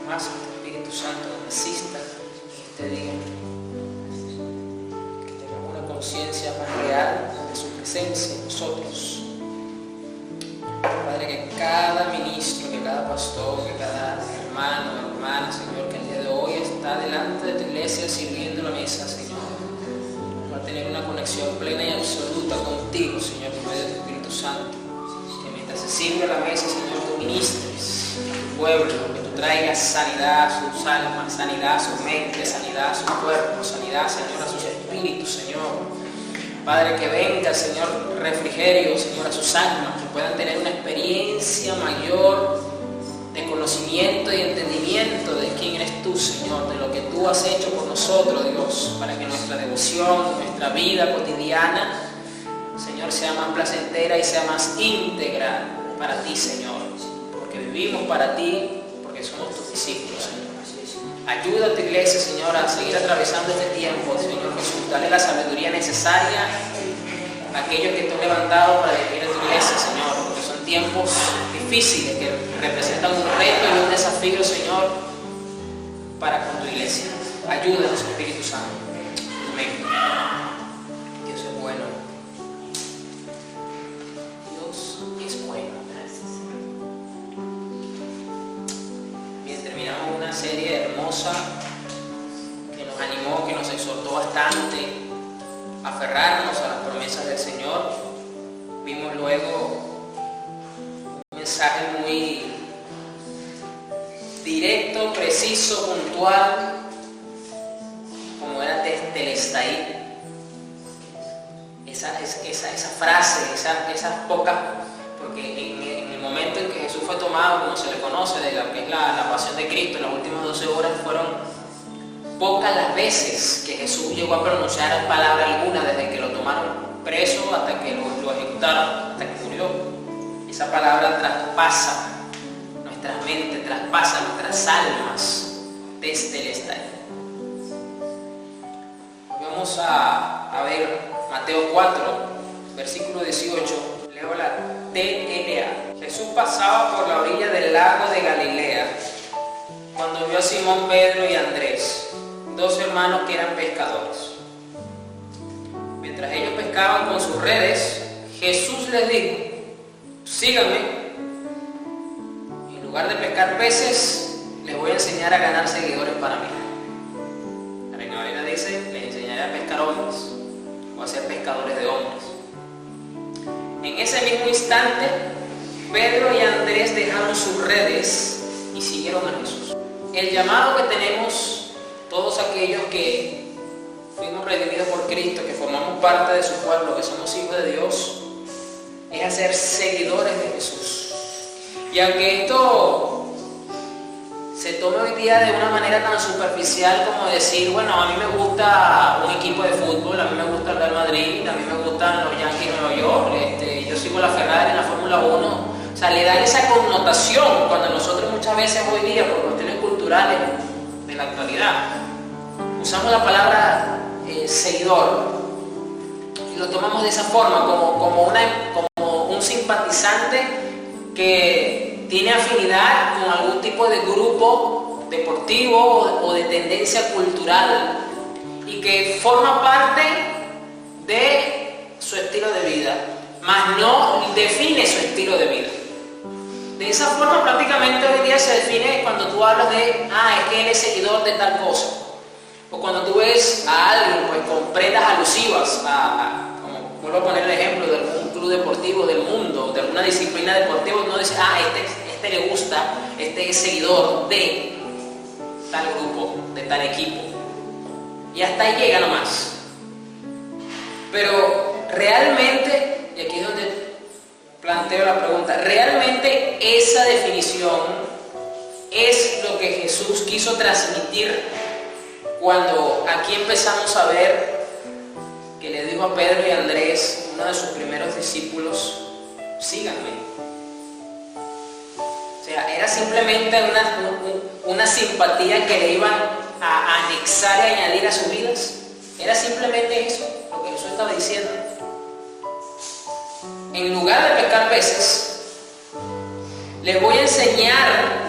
más que tu Espíritu Santo nos asista en este día. Que tengamos una conciencia más real de su presencia en nosotros. Padre, que cada ministro, que cada pastor, que cada hermano, hermana, Señor, que el día de hoy está delante de tu iglesia sirviendo la mesa, Señor, va a tener una conexión plena y absoluta contigo, Señor, por medio de tu Espíritu Santo. Que mientras se sirve la mesa, Señor, tú ministres a tu pueblo, que tú traigas sanidad a sus almas, sanidad a su mente, sanidad a su cuerpo, sanidad, Señor, a sus espíritus, Señor. Padre, que venga, Señor, refrigerio, Señor, a sus almas, que puedan tener una experiencia mayor de conocimiento y entendimiento de quién eres tú, Señor, de lo que tú has hecho por nosotros, Dios, para que nuestra devoción, nuestra vida cotidiana, Señor, sea más placentera y sea más íntegra para ti, Señor, porque vivimos para ti, porque somos tus discípulos, Señor. Ayuda a tu iglesia, Señor, a seguir atravesando este tiempo, Señor Jesús. Dale la sabiduría necesaria a aquellos que te han levantado para dirigir a tu iglesia, Señor, porque son tiempos difíciles que representan un reto y un desafío, Señor, para con tu iglesia. Ayúdanos, Espíritu Santo. Amén. Dios es bueno. Dios es bueno. Bien, terminamos una serie hermosa que nos animó, que nos exhortó bastante a aferrarnos a las promesas del Señor. Vimos luego un mensaje muy directo, preciso, puntual, como era Tetelestai. Esa frase, esas pocas, porque en el momento en que Jesús fue tomado, como se le conoce, de lo que es la pasión de Cristo, en las últimas 12 horas, fueron pocas las veces que Jesús llegó a pronunciar palabra alguna, desde que lo tomaron preso hasta que lo ejecutaron, hasta que murió. Esa palabra traspasa nuestras mentes, traspasa nuestras almas desde el estadio. Vamos a ver Mateo 4, versículo 18. Leo la TLA. Jesús pasaba por la orilla del lago de Galilea cuando vio a Simón, Pedro y Andrés, dos hermanos que eran pescadores. Mientras ellos pescaban con sus redes, Jesús les dijo: síganme. En lugar de pescar peces, les voy a enseñar a ganar seguidores para mí. La Reina Valera dice: les enseñaré a pescar hombres, o a ser pescadores de hombres. En ese mismo instante, Pedro y Andrés dejaron sus redes y siguieron a Jesús. El llamado que tenemos todos aquellos que fuimos redimidos por Cristo, que formamos parte de su pueblo, que somos hijos de Dios, es a ser seguidores de Jesús. Y aunque esto se tome hoy día de una manera tan superficial como decir, bueno, a mí me gusta un equipo de fútbol, a mí me gusta el Real Madrid, a mí me gustan los Yankees de Nueva York, yo sigo la Ferrari en la Fórmula 1, o sea, le dan esa connotación cuando nosotros muchas veces hoy día, por cuestiones culturales de la actualidad, usamos la palabra seguidor y lo tomamos de esa forma, como un simpatizante que tiene afinidad con algún tipo de grupo deportivo o de tendencia cultural y que forma parte de su estilo de vida, mas no define su estilo de vida. De esa forma prácticamente hoy día se define cuando tú hablas de, es que él es seguidor de tal cosa. O cuando tú ves a alguien pues, con prendas alusivas como vuelvo a poner el ejemplo de algún club deportivo del mundo, de alguna disciplina deportiva, uno dice, este le gusta, este es seguidor de tal grupo, de tal equipo. Y hasta ahí llega nomás. Pero realmente, y aquí es donde planteo la pregunta, ¿realmente esa definición es lo que Jesús quiso transmitir cuando aquí empezamos a ver que le dijo a Pedro y Andrés, uno de sus primeros discípulos, síganme? O sea, era simplemente una simpatía que le iban a anexar y añadir a sus vidas. Era simplemente eso lo que Jesús estaba diciendo. En lugar de pescar peces, les voy a enseñar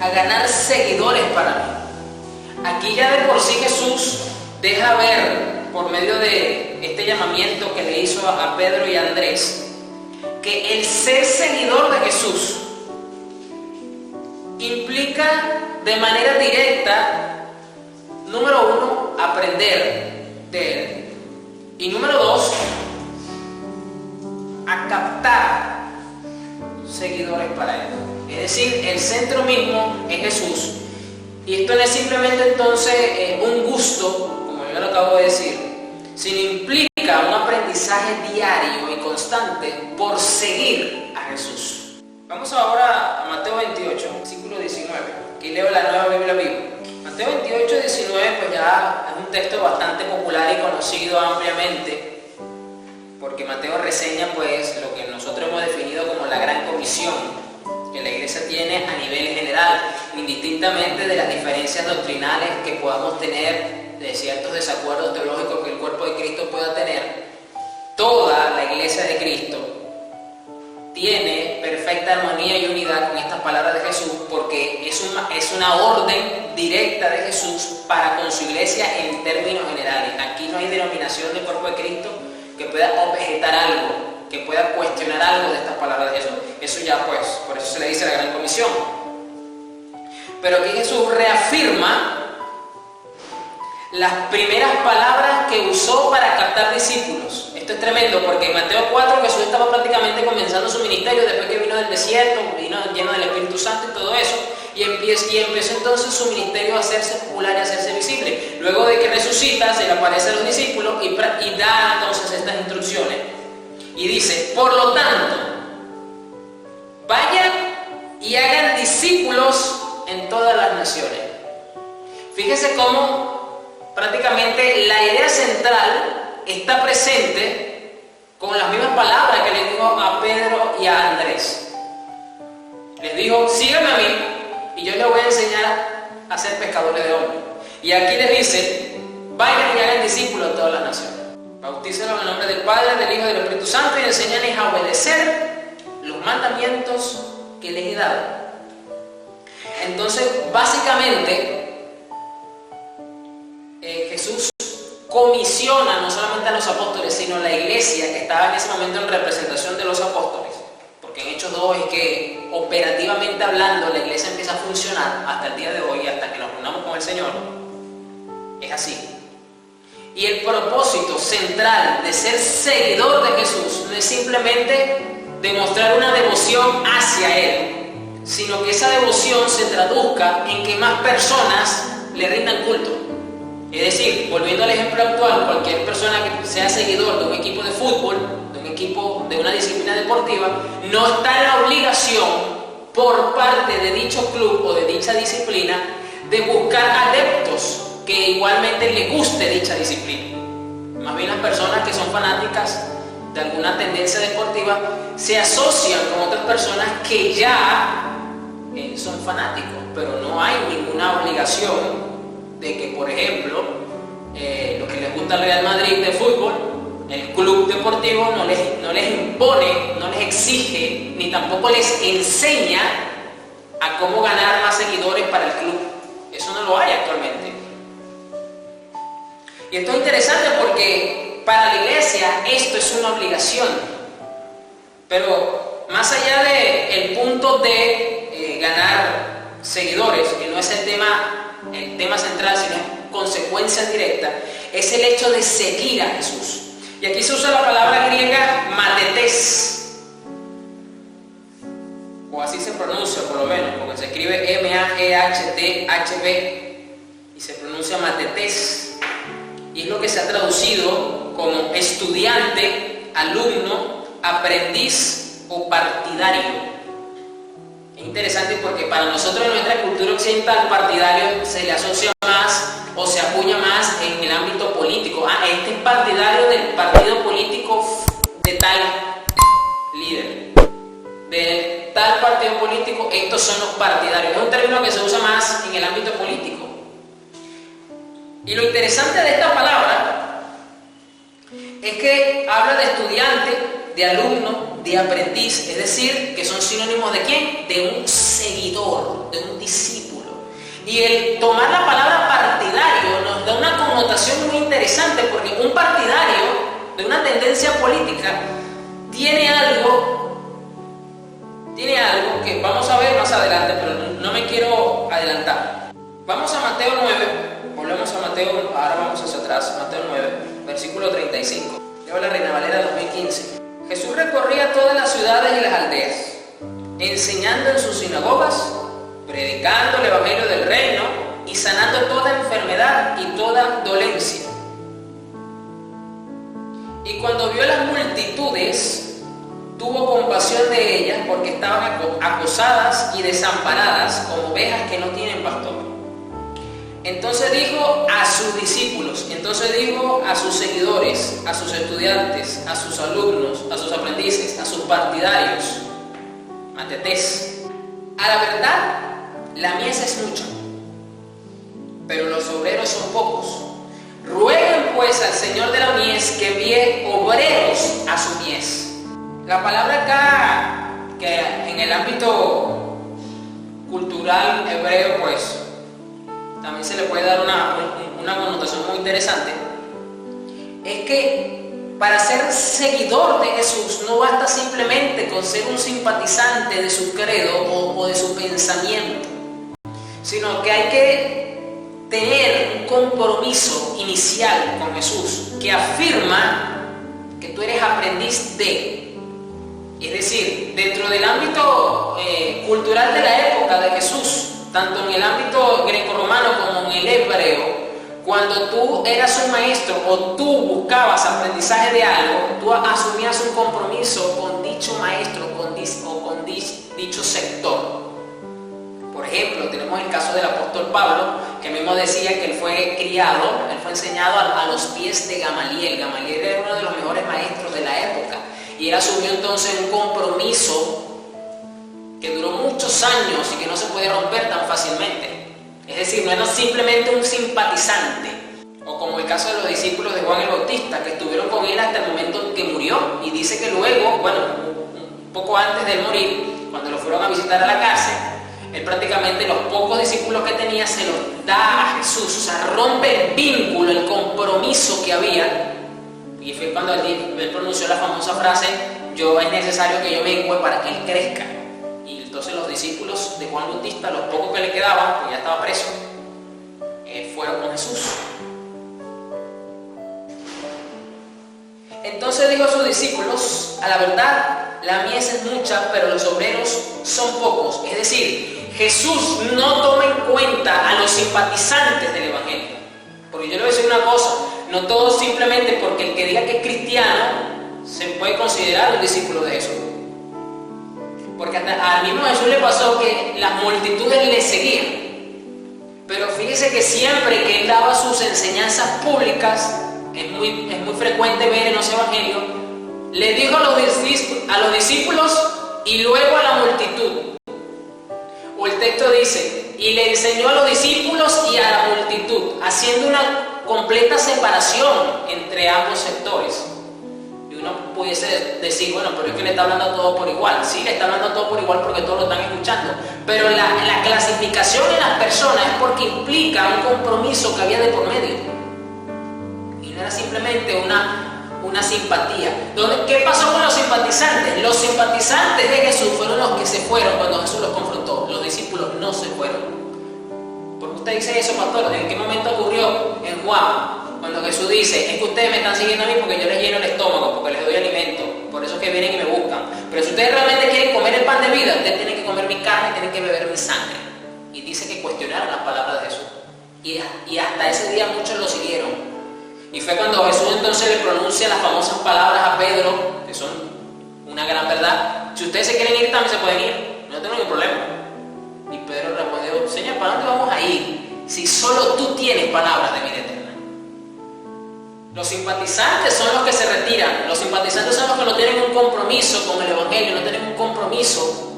a ganar seguidores para mí. Aquí ya de por sí Jesús deja ver, por medio de este llamamiento que le hizo a Pedro y a Andrés, que el ser seguidor de Jesús implica de manera directa, número 1, aprender de Él, y número 2, a captar seguidores para Él. Es decir, el centro mismo es Jesús. Y esto no es simplemente entonces un gusto, como yo lo acabo de decir, sino implica un aprendizaje diario y constante por seguir a Jesús. Vamos ahora a Mateo 28, versículo 19. Aquí leo la Nueva Biblia Viva. Mateo 28, 19, pues ya es un texto bastante popular y conocido ampliamente, porque Mateo reseña pues lo que nosotros hemos definido como la Gran Comisión que la Iglesia tiene a nivel general, indistintamente de las diferencias doctrinales que podamos tener, de ciertos desacuerdos teológicos que el cuerpo de Cristo pueda tener. Toda la Iglesia de Cristo tiene perfecta armonía y unidad con estas palabras de Jesús, porque es una orden directa de Jesús para con su Iglesia en términos generales. Aquí no hay denominación del cuerpo de Cristo que pueda objetar algo, que pueda cuestionar algo de estas palabras de Jesús. Eso ya pues, por eso se le dice la Gran Comisión. Pero aquí Jesús reafirma las primeras palabras que usó para captar discípulos. Esto es tremendo, porque en Mateo 4 Jesús estaba prácticamente comenzando su ministerio después que vino del desierto, vino lleno del Espíritu Santo y todo eso, y empezó entonces su ministerio a hacerse popular y a hacerse visible. Luego de que resucita, se le aparece a los discípulos y da entonces estas instrucciones. Y dice: por lo tanto, vayan y hagan discípulos en todas las naciones. Fíjese cómo prácticamente la idea central está presente con las mismas palabras que le dijo a Pedro y a Andrés. Les dijo: síganme a mí y yo les voy a enseñar a ser pescadores de hombres. Y aquí les dice: vayan y hagan discípulos en todas las naciones. Bautícenlos en el nombre del Padre, del Hijo y del Espíritu Santo, y enséñenles a obedecer los mandamientos que les he dado. Entonces, básicamente, Jesús comisiona no solamente a los apóstoles, sino a la iglesia que estaba en ese momento en representación de los apóstoles, porque en Hechos 2 es que operativamente hablando la iglesia empieza a funcionar hasta el día de hoy, hasta que nos reunamos con el Señor. Es así. Y el propósito central de ser seguidor de Jesús no es simplemente demostrar una devoción hacia Él, sino que esa devoción se traduzca en que más personas le rindan culto. Es decir, volviendo al ejemplo actual, cualquier persona que sea seguidor de un equipo de fútbol, de un equipo de una disciplina deportiva, no está en la obligación por parte de dicho club o de dicha disciplina de buscar adeptos que igualmente le guste dicha disciplina. Más bien las personas que son fanáticas de alguna tendencia deportiva se asocian con otras personas que ya son fanáticos, pero no hay ninguna obligación de que, por ejemplo, los que les gusta el Real Madrid de fútbol, el club deportivo no les impone, no les exige, ni tampoco les enseña a cómo ganar más seguidores para el club. Eso no lo hay actualmente. Y esto es interesante porque para la iglesia esto es una obligación. Pero más allá del punto de ganar seguidores, que no es el tema central, sino consecuencia directa, es el hecho de seguir a Jesús. Y aquí se usa la palabra griega matetes, o así se pronuncia por lo menos, porque se escribe M-A-G-H-T-H-B y se pronuncia matetes. Y es lo que se ha traducido como estudiante, alumno, aprendiz o partidario. Es interesante porque para nosotros en nuestra cultura occidental partidario se le asocia más o se acuña más en el ámbito político. Este es partidario del partido político de tal líder, de tal partido político, estos son los partidarios. Es un término que se usa más en el ámbito político. Y lo interesante de esta palabra es que habla de estudiante, de alumno, de aprendiz, es decir, que son sinónimos de ¿quién? De un seguidor, de un discípulo. Y el tomar la palabra partidario nos da una connotación muy interesante, porque un partidario de una tendencia política tiene algo que vamos a ver más adelante, pero no me quiero adelantar. Vamos a Mateo 9, volvemos a Mateo, ahora vamos hacia atrás, Mateo 9, versículo 35. Leo la Reina Valera 2015. Jesús recorría todas las ciudades y las aldeas, enseñando en sus sinagogas, predicando el evangelio del reino y sanando toda enfermedad y toda dolencia. Y cuando vio las multitudes, tuvo compasión de ellas, porque estaban acosadas y desamparadas como ovejas que no tienen pastor. Entonces dijo a sus discípulos, entonces dijo a sus seguidores, a sus estudiantes, a sus alumnos, a sus aprendices, a sus partidarios: matetés, a la verdad, la mies es mucha, pero los obreros son pocos. Rueguen pues al Señor de la mies que envíe obreros a su mies. La palabra acá, que en el ámbito cultural hebreo, pues también se le puede dar una connotación muy interesante, es que para ser seguidor de Jesús no basta simplemente con ser un simpatizante de su credo o de su pensamiento, sino que hay que tener un compromiso inicial con Jesús que afirma que tú eres aprendiz de. Es decir, dentro del ámbito cultural de la época de Jesús, tanto en el ámbito grecorromano como en el hebreo, cuando tú eras un maestro o tú buscabas aprendizaje de algo, tú asumías un compromiso con dicho maestro o con dicho sector. Por ejemplo, tenemos el caso del apóstol Pablo, que mismo decía que él fue criado, él fue enseñado a los pies de Gamaliel. Gamaliel era uno de los mejores maestros de la época. Y él asumió entonces un compromiso que duró muchos años y que no se puede romper tan fácilmente. Es decir, no era simplemente un simpatizante, o como el caso de los discípulos de Juan el Bautista, que estuvieron con él hasta el momento en que murió. Y dice que luego, bueno, un poco antes de morir, cuando lo fueron a visitar a la cárcel, él prácticamente los pocos discípulos que tenía se los da a Jesús. O sea, rompe el vínculo, el compromiso que había. Y fue cuando él pronunció la famosa frase: es necesario que yo mengüe para que él crezca. Y entonces los discípulos de Juan Bautista, los pocos que le quedaban, porque ya estaba preso, fueron con Jesús. Entonces dijo a sus discípulos: a la verdad, la mies es mucha, pero los obreros son pocos. Es decir, Jesús no toma en cuenta a los simpatizantes del evangelio. Porque yo le voy a decir una cosa: no todo simplemente porque el que diga que es cristiano se puede considerar un discípulo de Jesús. Porque hasta al mismo Jesús le pasó que las multitudes le seguían. Pero fíjese que siempre que él daba sus enseñanzas públicas, es muy frecuente ver en los evangelios, le dijo a los discípulos y luego a la multitud. O el texto dice: y le enseñó a los discípulos y a la multitud, haciendo una completa separación entre ambos sectores. Y uno pudiese decir: bueno, pero es que le está hablando a todos por igual. Sí, le está hablando a todos por igual porque todos lo están escuchando. Pero la clasificación en las personas es porque implica un compromiso que había de por medio. Y no era simplemente una simpatía. ¿Qué pasó con los simpatizantes? Los simpatizantes de Jesús fueron los que se fueron cuando Jesús los confrontó. Los discípulos no se fueron. ¿Por qué usted dice eso, pastor? ¿En qué momento ocurrió? En Juan, cuando Jesús dice: es que ustedes me están siguiendo a mí porque yo les lleno el estómago, porque les doy alimento, por eso es que vienen y me buscan. Pero si ustedes realmente quieren comer el pan de vida, ustedes tienen que comer mi carne, tienen que beber mi sangre. Y dice que cuestionaron las palabras de Jesús. Y hasta ese día muchos lo siguieron. Y fue cuando Jesús entonces le pronuncia las famosas palabras a Pedro, que son una gran verdad: si ustedes se quieren ir, también se pueden ir, no tengo ningún problema. Y Pedro respondió: Señor, ¿para dónde vamos a ir si solo tú tienes palabras de vida eterna? Los simpatizantes son los que se retiran. Los simpatizantes son los que no tienen un compromiso con el evangelio, no tienen un compromiso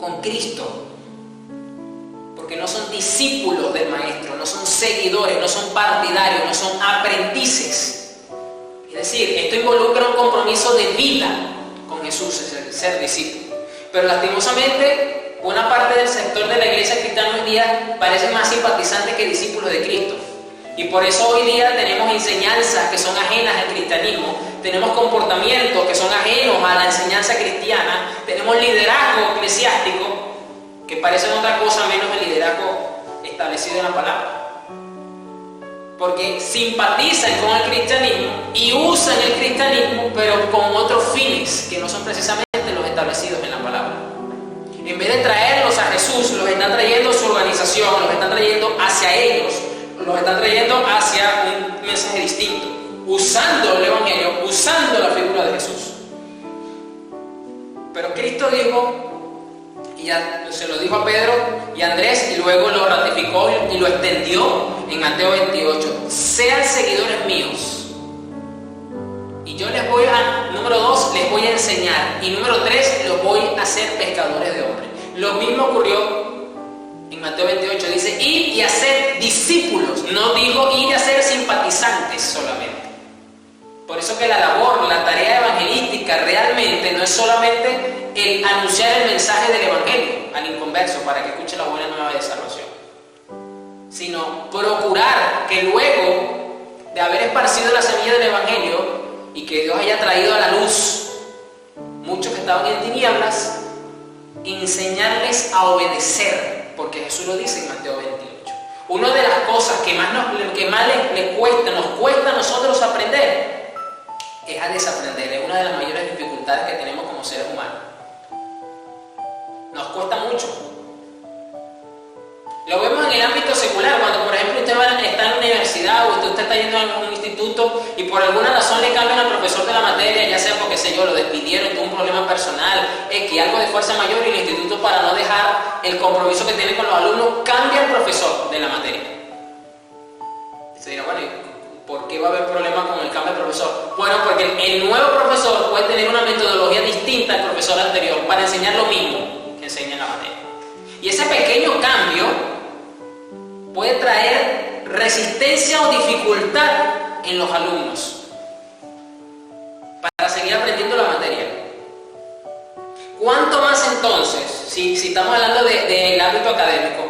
con Cristo, porque no son discípulos del maestro, no son seguidores, no son partidarios, no son aprendices. Es decir, esto involucra un compromiso de vida con Jesús, ser discípulo. Pero lastimosamente, una parte del sector sector de la iglesia cristiana hoy día parecen más simpatizantes que discípulos de Cristo. Y por eso hoy día tenemos enseñanzas que son ajenas al cristianismo, tenemos comportamientos que son ajenos a la enseñanza cristiana, tenemos liderazgo eclesiástico que parecen otra cosa menos el liderazgo establecido en la palabra. Porque simpatizan con el cristianismo y usan el cristianismo, pero con otros fines que no son precisamente los establecidos en la palabra. En vez de traerlos a Jesús, los están trayendo a su organización, los están trayendo hacia ellos, los están trayendo hacia un mensaje distinto, usando el Evangelio, usando la figura de Jesús. Pero Cristo dijo, y ya se lo dijo a Pedro y a Andrés, y luego lo ratificó y lo extendió en Mateo 28: sean seguidores míos, y yo les voy a, número 2, les voy a enseñar, y número 3, los voy a hacer pescadores de hombres. Lo mismo ocurrió en Mateo 28, dice: id y hacer discípulos, no dijo ir a ser simpatizantes solamente. Por eso que la labor, la tarea evangelística realmente no es solamente el anunciar el mensaje del Evangelio al inconverso para que escuche la buena nueva de salvación, sino procurar que luego de haber esparcido la semilla del Evangelio y que Dios haya traído a la luz muchos que estaban en tinieblas, enseñarles a obedecer, porque Jesús lo dice en Mateo 28. Una de las cosas que más nos cuesta a nosotros aprender es a desaprender. Es una de las mayores dificultades que tenemos como seres humanos. Nos cuesta mucho. Lo vemos en el ámbito secular, cuando por ejemplo usted está en la universidad o usted está yendo a un instituto y por alguna razón le cambian al profesor de la materia, ya sea porque lo despidieron, tuvo un problema personal, algo de fuerza mayor, y el instituto, para no dejar el compromiso que tiene con los alumnos, cambia al profesor de la materia. Y se dirá, bueno, ¿por qué va a haber problema con el cambio del profesor? Bueno, porque el nuevo profesor puede tener una metodología distinta al profesor anterior para enseñar lo mismo que enseña en la materia. Y ese pequeño cambio puede traer resistencia o dificultad en los alumnos para seguir aprendiendo la materia. ¿Cuánto más entonces, si estamos hablando del ámbito académico,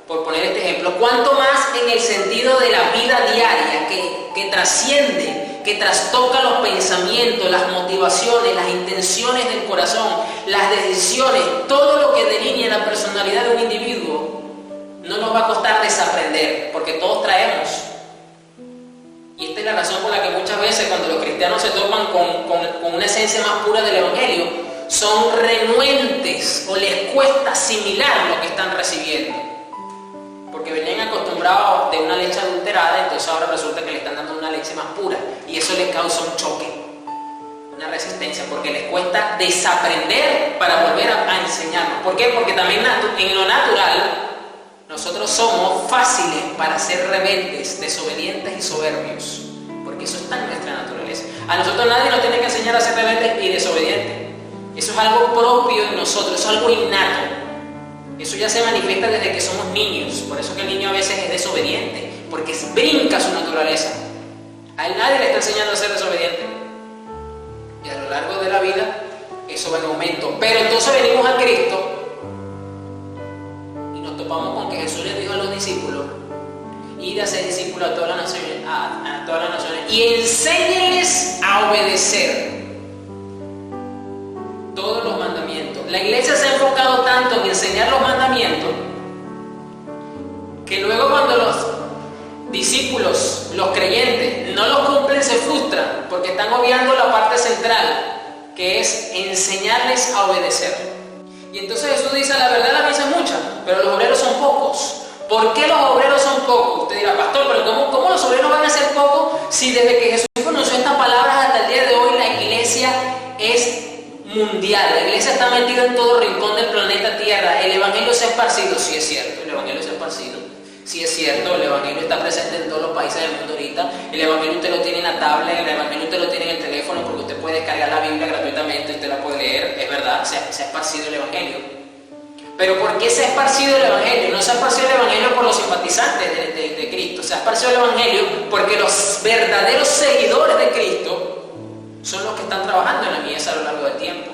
por poner este ejemplo, cuánto más en el sentido de la vida diaria que trasciende, que trastoca los pensamientos, las motivaciones, las intenciones del corazón, las decisiones, todo lo que delinea la personalidad de un individuo, no nos va a costar desaprender, porque todos traemos. Y esta es la razón por la que muchas veces cuando los cristianos se topan con una esencia más pura del Evangelio, son renuentes o les cuesta asimilar lo que están recibiendo. Porque venían acostumbrados de una leche adulterada, entonces ahora resulta que le están dando una leche más pura. Y eso les causa un choque, una resistencia, porque les cuesta desaprender para volver a enseñarnos. ¿Por qué? Porque también en lo natural nosotros somos fáciles para ser rebeldes, desobedientes y soberbios. Porque eso está en nuestra naturaleza. A nosotros nadie nos tiene que enseñar a ser rebeldes y desobedientes. Eso es algo propio en nosotros, es algo innato. Eso ya se manifiesta desde que somos niños. Por eso que el niño a veces es desobediente, porque brinca su naturaleza. A él nadie le está enseñando a ser desobediente. Y a lo largo de la vida eso va en aumento. Pero entonces venimos a Cristo y nos topamos con que Jesús les dijo a los discípulos: id a ser discípulos a todas las naciones, y enséñenles a obedecer todos los mandamientos. La iglesia se ha enfocado tanto en enseñar los mandamientos que luego cuando los discípulos, los creyentes, no los cumplen, se frustran porque están obviando la parte central, que es enseñarles a obedecer. Y entonces Jesús dice: la verdad la misa es mucha, pero los obreros son pocos. ¿Por qué los obreros son pocos? Usted dirá: pastor, pero ¿cómo los obreros van a ser pocos si desde que Jesús conoció estas palabras hasta el día de hoy la iglesia es mundial? La iglesia está metida en todo rincón del planeta Tierra. El Evangelio se ha esparcido. Sí, es cierto, el Evangelio se ha esparcido. Sí, es cierto, el Evangelio está presente en todos los países del mundo ahorita. El Evangelio usted lo tiene en la tablet, el Evangelio usted lo tiene en el teléfono, porque usted puede descargar la Biblia gratuitamente y usted la puede leer. Es verdad, se ha esparcido el Evangelio. Pero ¿por qué se ha esparcido el Evangelio? No se ha esparcido el Evangelio por los simpatizantes de Cristo. Se ha esparcido el Evangelio porque los verdaderos seguidores de Cristo son los que están trabajando en la mies a lo largo del tiempo.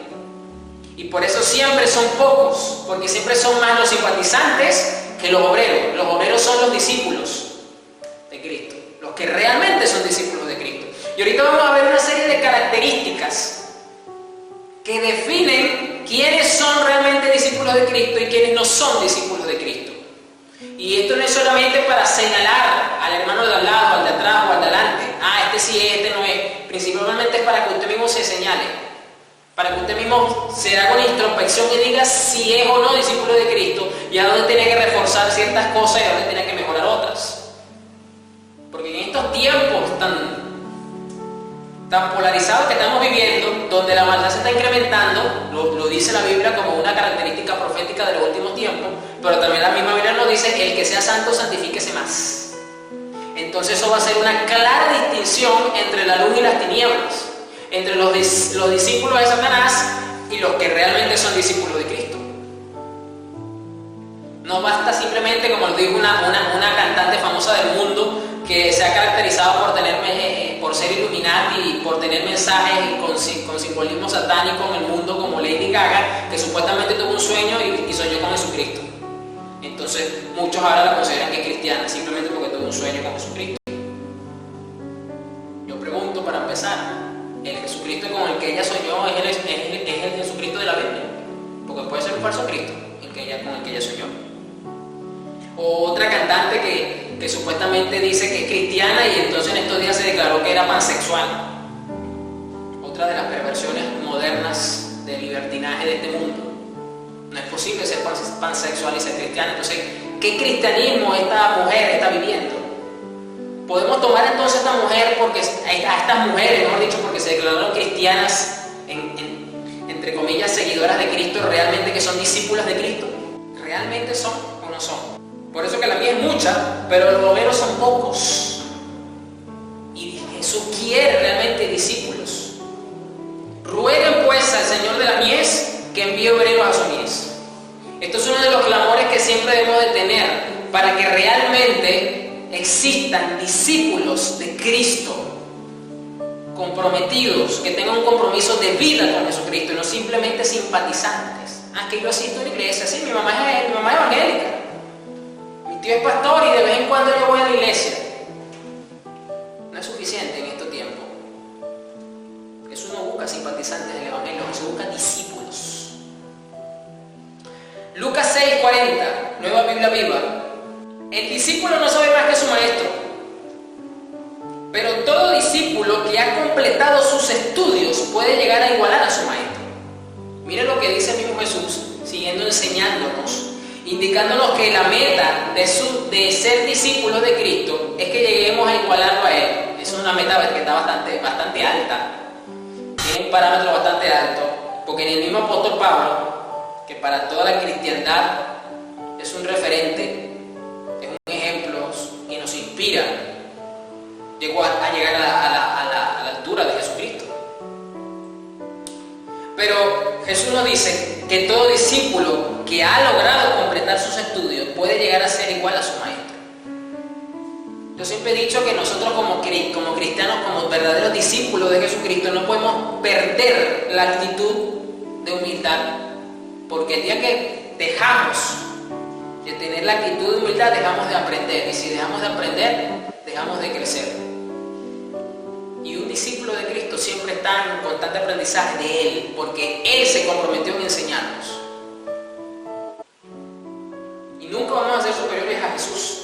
Y por eso siempre son pocos, porque siempre son más los simpatizantes que los obreros. Los obreros son los discípulos de Cristo, los que realmente son discípulos de Cristo. Y ahorita vamos a ver una serie de características que definen quiénes son realmente discípulos de Cristo y quiénes no son discípulos de Cristo. Y esto no es solamente para señalar al hermano de al lado, al de atrás o al de adelante. Este sí es, este no es. Principalmente es para que usted mismo se señale, para que usted mismo se haga una introspección y diga si es o no discípulo de Cristo y a dónde tiene que reforzar ciertas cosas y a dónde tiene que mejorar otras. Porque en estos tiempos tan polarizados que estamos viviendo, donde la maldad se está incrementando, lo dice la Biblia como una característica profética de los últimos tiempos, pero también la misma Biblia nos dice: el que sea santo, santifíquese más. Entonces eso va a ser una clara distinción entre la luz y las tinieblas, entre los discípulos de Satanás y los que realmente son discípulos de Cristo. No basta simplemente, como lo dijo una cantante famosa del mundo, que se ha caracterizado por ser Illuminati y por tener mensajes con simbolismo satánico en el mundo, como Lady Gaga, que supuestamente tuvo un sueño y soñó con Jesucristo. Entonces muchos ahora la consideran que es cristiana simplemente porque tuvo un sueño con Jesucristo. Yo pregunto, para empezar, ¿el Jesucristo con el que ella soñó es el Jesucristo de la Biblia? Porque puede ser un falso Cristo con el que ella soñó. O otra cantante que supuestamente dice que es cristiana y entonces en estos días se declaró que era pansexual. Otra de las perversiones modernas de libertinaje de este mundo. No es posible ser pansexual y ser cristiana. Entonces, ¿qué cristianismo esta mujer está viviendo? Podemos tomar entonces a esta mujer, a estas mujeres, mejor dicho, porque se declararon cristianas, entre comillas, seguidoras de Cristo, realmente que son discípulas de Cristo. ¿Realmente son o no son? Por eso que la mía es mucha, pero los obreros son pocos. Y Jesús quiere realmente discípulos. Rueguen pues al Señor de la mies que envíe obreros a su mies. Esto es uno de los clamores que siempre debemos de tener para que realmente existan discípulos de Cristo, comprometidos, que tengan un compromiso de vida con Jesucristo y no simplemente simpatizantes. Que yo asisto a la iglesia, sí, mi mamá es evangélica. Tío es pastor y de vez en cuando yo voy a la iglesia. No es suficiente en estos tiempos. Jesús no busca simpatizantes del evangelio, Jesús busca discípulos. Lucas 6:40, Nueva Biblia Viva. El discípulo no sabe más que su maestro, pero todo discípulo que ha completado sus estudios puede llegar a igualar a su maestro. Mire lo que dice el mismo Jesús, siguiendo enseñándonos, indicándonos que la meta de ser discípulos de Cristo es que lleguemos a igualarlo a Él. Es una meta que está bastante alta, tiene un parámetro bastante alto, porque en el mismo apóstol Pablo, que para toda la cristiandad es un referente, es un ejemplo y nos inspira, llegó a llegar a la altura de Jesucristo. Pero Jesús nos dice que todo discípulo que ha logrado completar sus estudios puede llegar a ser igual a su maestro. Yo siempre he dicho que nosotros como cristianos, como verdaderos discípulos de Jesucristo, no podemos perder la actitud de humildad, porque el día que dejamos de tener la actitud de humildad, dejamos de aprender, y si dejamos de aprender, dejamos de crecer. Y un discípulo de Cristo siempre está en constante aprendizaje de Él, porque Él se comprometió en enseñarnos. Y nunca vamos a ser superiores a Jesús.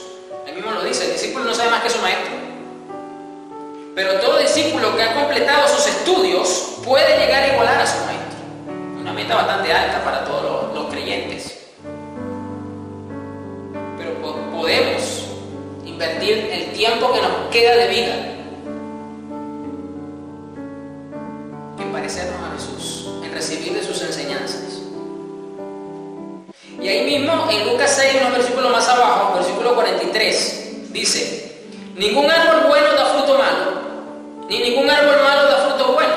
Él mismo lo dice, el discípulo no sabe más que su maestro. Pero todo discípulo que ha completado sus estudios puede llegar a igualar a su maestro. Una meta bastante alta para todos los creyentes. Pero podemos invertir el tiempo que nos queda de vida en parecernos a Jesús, en recibir de sus enseñanzas. Y ahí mismo en Lucas 6, unos versículos más abajo, versículo 43, dice: ningún árbol bueno da fruto malo, ni ningún árbol malo da fruto bueno.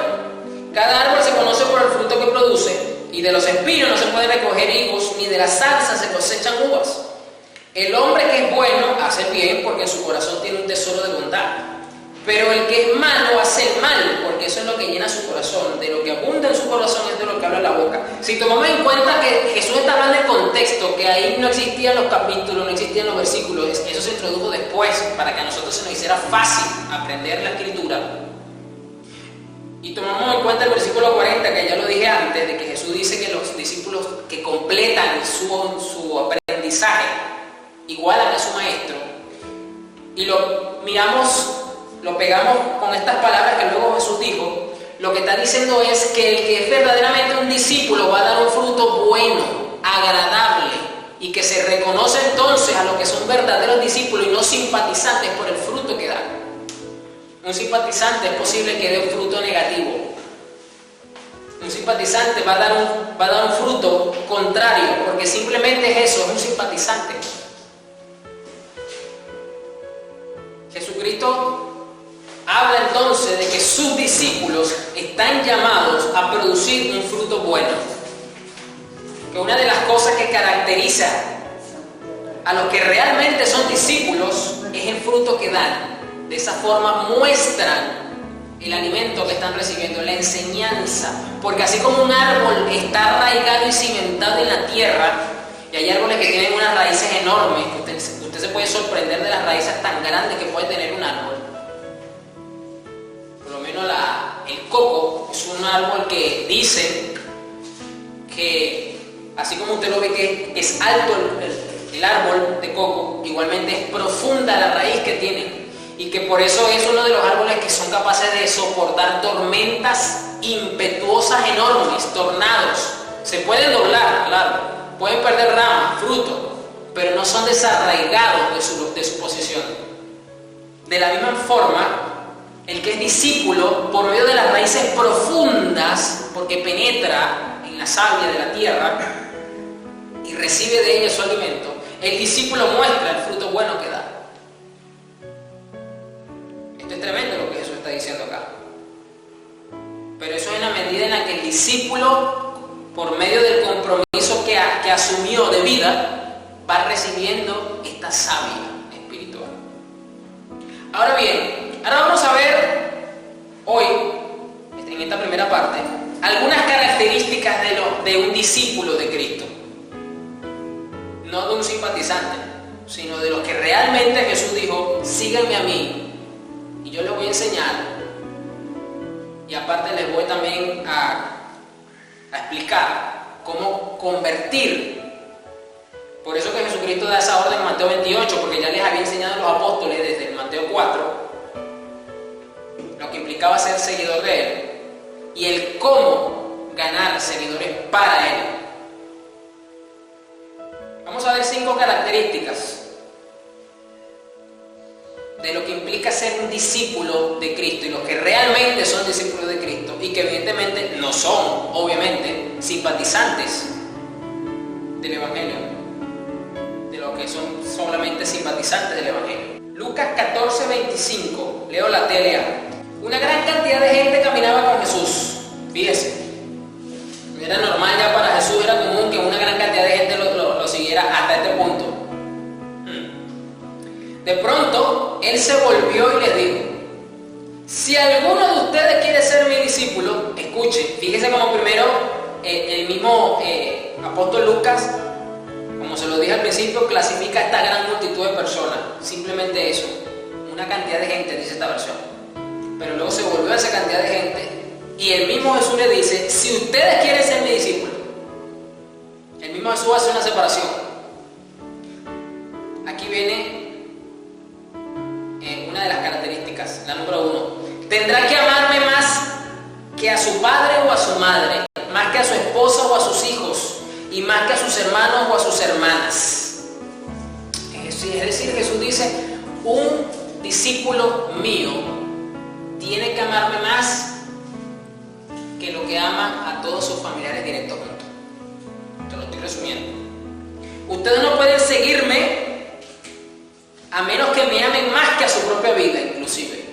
Cada árbol se conoce por el fruto que produce, y de los espinos no se pueden recoger higos, ni de la zarza se cosechan uvas. El hombre que es bueno hace bien porque en su corazón tiene un tesoro de bondad, Pero el que es malo hace el mal, porque eso es lo que llena su corazón. De lo que abunda en su corazón es de lo que habla la boca. Si tomamos en cuenta que Jesús está hablando de contexto, que ahí no existían los capítulos, no existían los versículos, eso se introdujo después para que a nosotros se nos hiciera fácil aprender la escritura. Y tomamos en cuenta el versículo 40, que ya lo dije antes, de que Jesús dice que los discípulos que completan su aprendizaje igualan a su maestro. Y lo miramos, lo pegamos con estas palabras que luego Jesús dijo. Lo que está diciendo es que el que es verdaderamente un discípulo va a dar un fruto bueno, agradable, y que se reconoce entonces a los que son verdaderos discípulos y no simpatizantes por el fruto que dan. Un simpatizante es posible que dé un fruto negativo. Un simpatizante va a dar un fruto contrario, porque simplemente es eso, es un simpatizante. Jesucristo habla entonces de que sus discípulos están llamados a producir un fruto bueno. Que una de las cosas que caracteriza a los que realmente son discípulos es el fruto que dan. De esa forma muestran el alimento que están recibiendo, la enseñanza. Porque así como un árbol está arraigado y cimentado en la tierra, y hay árboles que tienen unas raíces enormes, usted se puede sorprender de las raíces tan grandes que puede tener un árbol. Por lo menos el coco es un árbol que dicen que, así como usted lo ve que es alto el árbol de coco, igualmente es profunda la raíz que tiene. Y que por eso es uno de los árboles que son capaces de soportar tormentas impetuosas enormes, tornados. Se pueden doblar, claro, pueden perder ramas, frutos, pero no son desarraigados de su posición. De la misma forma, el que es discípulo, por medio de las raíces profundas, porque penetra en la savia de la tierra y recibe de ella su alimento, el discípulo muestra el fruto bueno que da. Es tremendo lo que Jesús está diciendo acá. Pero eso es en la medida en la que el discípulo, por medio del compromiso que asumió de vida, va recibiendo esta savia espiritual. Ahora bien, ahora vamos a ver hoy, en esta primera parte, algunas características de un discípulo de Cristo. No de un simpatizante, sino de los que realmente Jesús dijo: síganme a mí y yo les voy a enseñar, y aparte les voy también a explicar cómo convertir. Por eso que Jesucristo da esa orden en Mateo 28, porque ya les había enseñado a los apóstoles desde el Mateo 4 lo que implicaba ser seguidor de Él y el cómo ganar seguidores para Él. Vamos a ver 5 características de lo que implica ser un discípulo de Cristo, y los que realmente son discípulos de Cristo y que evidentemente no son, obviamente, simpatizantes del Evangelio, de los que son solamente simpatizantes del Evangelio. Lucas 14:25, leo la TLA. Una gran cantidad de gente caminaba con Jesús. Fíjese, era normal ya para Jesús, era común que una gran cantidad de gente lo siguiera hasta este punto. De pronto, Él se volvió y les dijo: si alguno de ustedes quiere ser mi discípulo, escuche, fíjese como primero el mismo apóstol Lucas, como se lo dije al principio, clasifica a esta gran multitud de personas. Simplemente eso, una cantidad de gente, dice esta versión. Pero luego se volvió a esa cantidad de gente y el mismo Jesús le dice: si ustedes quieren ser mi discípulo. El mismo Jesús hace una separación. Aquí viene una de las características, la número 1. Tendrá que amarme más que a su padre o a su madre, más que a su esposa o a sus hijos, y más que a sus hermanos o a sus hermanas. Es decir, Jesús dice: un discípulo mío tiene que amarme más que lo que ama a todos sus familiares directos juntos. Te lo estoy resumiendo. Ustedes no pueden seguirme a menos que me amen más que a su propia vida, inclusive.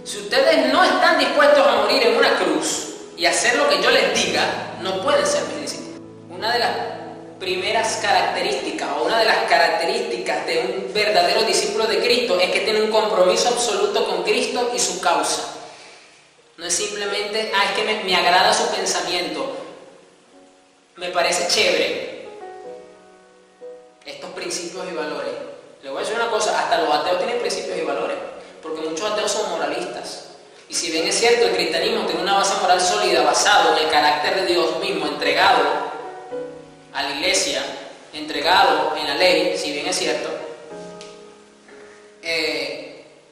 Si ustedes no están dispuestos a morir en una cruz y hacer lo que yo les diga, no pueden ser mis discípulos. Una de las primeras características, o una una de las características de un verdadero discípulo de Cristo es que tiene un compromiso absoluto con Cristo y su causa. No es simplemente, es que me agrada su pensamiento, me parece chévere estos principios y valores. Le voy a decir una cosa, hasta los ateos tienen principios y valores, porque muchos ateos son moralistas. Y si bien es cierto, el cristianismo tiene una base moral sólida basado en el carácter de Dios mismo, entregado a la iglesia, entregado en la ley, si bien es cierto,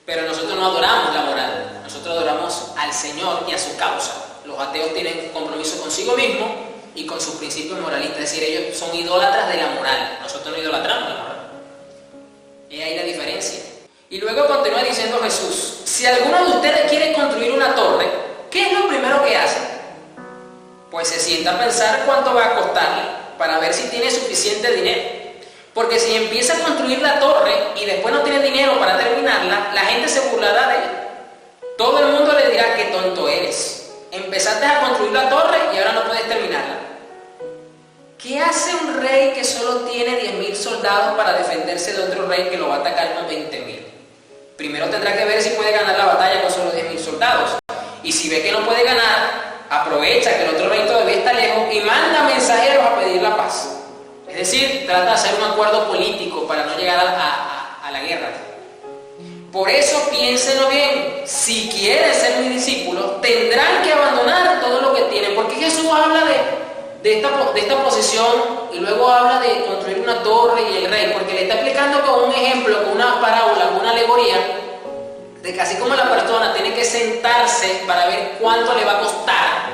pero nosotros no adoramos la moral, nosotros adoramos al Señor y a su causa. Los ateos tienen compromiso consigo mismo y con sus principios moralistas, es decir, ellos son idólatras de la moral, nosotros no idolatramos la moral. Y ahí la diferencia. Y luego continúa diciendo Jesús: si alguno de ustedes quiere construir una torre, ¿qué es lo primero que hace? Pues se sienta a pensar cuánto va a costarle, para ver si tiene suficiente dinero. Porque si empieza a construir la torre y después no tiene dinero para terminarla, la gente se burlará de él. Todo el mundo le dirá: qué tonto eres. Empezaste a construir la torre y ahora no puedes terminarla. ¿Qué hace un rey que solo tiene 10.000 soldados para defenderse de otro rey que lo va a atacar con 20.000? Primero tendrá que ver si puede ganar la batalla con solo 10.000 soldados. Y si ve que no puede ganar, aprovecha que el otro rey todavía está lejos y manda mensajeros a pedir la paz. Es decir, trata de hacer un acuerdo político para no llegar a la guerra. Por eso piénsenlo bien, si quieren ser mis discípulos, tendrán que abandonar todo lo que tienen. Porque Jesús habla de esta posición y luego habla de construir una torre y el rey, porque le está explicando con un ejemplo, con una parábola, con una alegoría, de que así como la persona tiene que sentarse para ver cuánto le va a costar,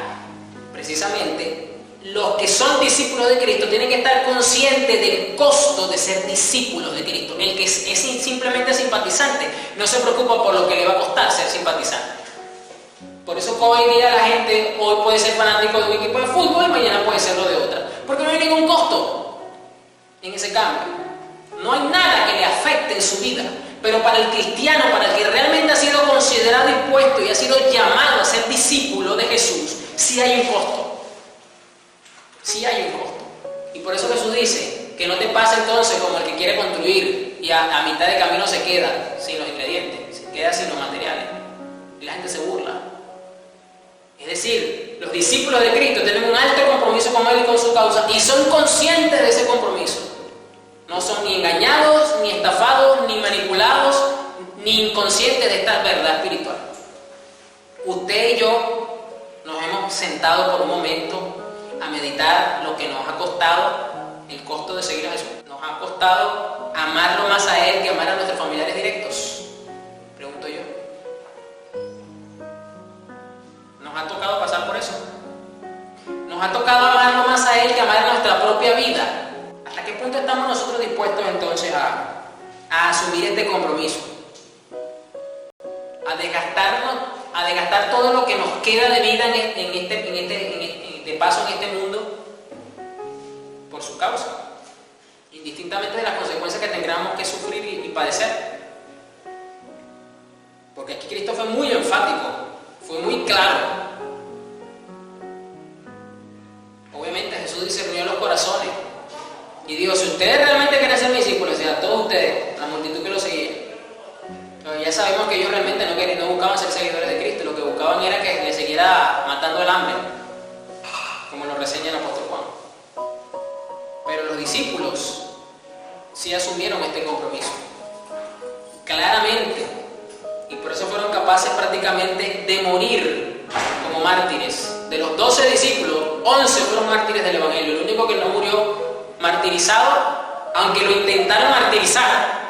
precisamente, los que son discípulos de Cristo tienen que estar conscientes del costo de ser discípulos de Cristo. El que es simplemente simpatizante no se preocupa por lo que le va a costar ser simpatizante. Por eso hoy día la gente hoy puede ser fanático de un equipo de fútbol y mañana puede serlo de otra, porque no hay ningún costo en ese cambio. No hay nada que le afecte en su vida. Pero para el cristiano, para el que realmente ha sido considerado y puesto y ha sido llamado a ser discípulo de Jesús, sí hay un costo. Sí hay un costo. Y por eso Jesús dice que no te pase entonces como el que quiere construir y a mitad de camino se queda sin los ingredientes, se queda sin los materiales. Y la gente se burla. Es decir, los discípulos de Cristo tienen un alto compromiso con Él y con su causa y son conscientes de ese compromiso. No son ni engañados, ni estafados, ni manipulados, ni inconscientes de esta verdad espiritual. Usted y yo nos hemos sentado por un momento a meditar lo que nos ha costado el costo de seguir a Jesús. Nos ha costado amarlo más a Él que amar a nuestros familiares directos. Pregunto yo. ¿Nos ha tocado pasar por eso? ¿Nos ha tocado amarlo más a Él que amar a nuestra propia vida? ¿Hasta qué punto estamos nosotros dispuestos entonces a asumir este compromiso? A desgastar todo lo que nos queda de vida de paso en este mundo por su causa, indistintamente de las consecuencias que tengamos que sufrir y padecer. Porque aquí Cristo fue muy enfático, fue muy claro. Obviamente Jesús discernió los corazones y dijo: si ustedes realmente quieren ser mis discípulos, o sea, todos ustedes, la multitud que lo seguía, pero ya sabemos que ellos realmente no buscaban ser seguidores de Cristo, lo que buscaban era que les siguiera matando el hambre, como lo reseña el apóstol Juan. Pero los discípulos sí asumieron este compromiso claramente, y por eso fueron capaces prácticamente de morir como mártires. De los 12 discípulos, 11 fueron mártires del Evangelio. El único que no murió martirizado, aunque lo intentaron martirizar,